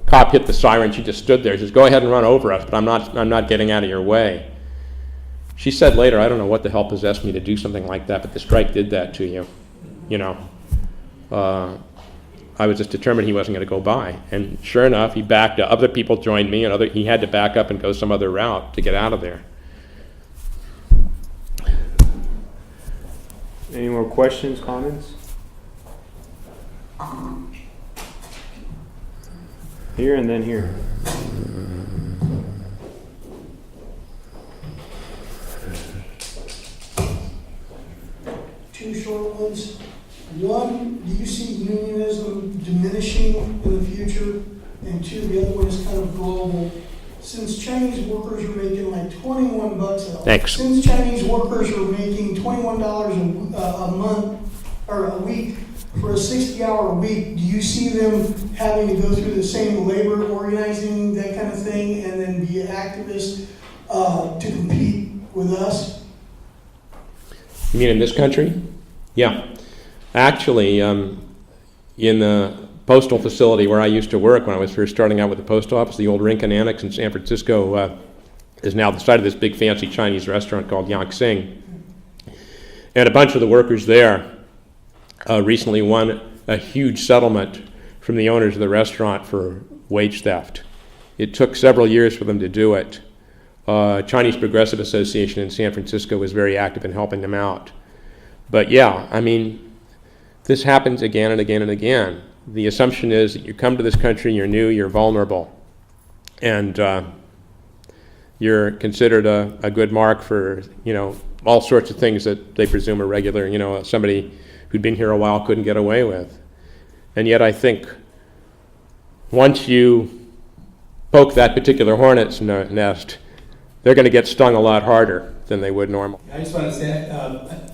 cop hit the siren, she just stood there. She says, go ahead and run over us, but I'm not getting out of your way. She said later, I don't know what the hell possessed me to do something like that, but the strike did that to you. I was just determined he wasn't going to go by. And sure enough, he backed up. Other people joined me, and he had to back up and go some other route to get out of there. Any more questions, comments? Here and then here. Two short ones. One, do you see unionism diminishing in the future? And two, the other one is kind of global. Since Chinese workers are making like $21 Thanks. Since Chinese workers are making $21 a month or a week for a 60-hour week, do you see them having to go through the same labor organizing, that kind of thing, and then be activists to compete with us? You mean in this country? Yeah. Actually, in the postal facility where I used to work when I was first starting out with the post office, the old Rincon Annex in San Francisco, is now the site of this big fancy Chinese restaurant called Yangtze. And a bunch of the workers there recently won a huge settlement from the owners of the restaurant for wage theft. It took several years for them to do it. Chinese Progressive Association in San Francisco was very active in helping them out. But yeah, I mean, this happens again and again and again. The assumption is that you come to this country, you're new, you're vulnerable, and you're considered a good mark for, you know, all sorts of things that they presume are regular, you know, somebody who'd been here a while couldn't get away with. And yet I think once you poke that particular hornet's nest, they're going to get stung a lot harder than they would normally. I just want to say,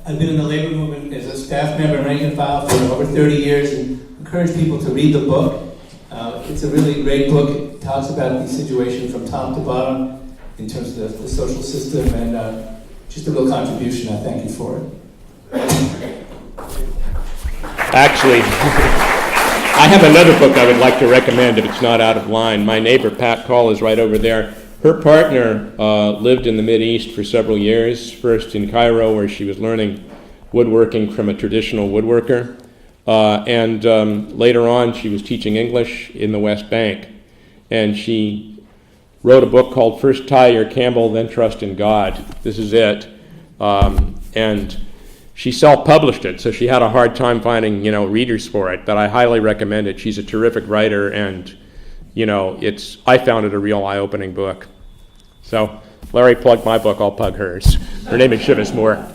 I've been in the labor movement as a staff member and rank and file for over 30 years, and encourage people to read the book. It's a really great book. It talks about the situation from top to bottom in terms of the social system, and just a real contribution. I thank you for it. Actually, I have another book I would like to recommend if it's not out of line. My neighbor, Pat Call, is right over there. Her partner lived in the Mideast for several years, first in Cairo, where she was learning woodworking from a traditional woodworker, and later on she was teaching English in the West Bank. And she wrote a book called First Tie Your Camel, Then Trust in God. This is it. And she self-published it, so she had a hard time finding, you know, readers for it, but I highly recommend it. She's a terrific writer, and, you know, I found it a real eye-opening book. So Larry plugged my book, I'll plug hers. Her name is Shivas Moore.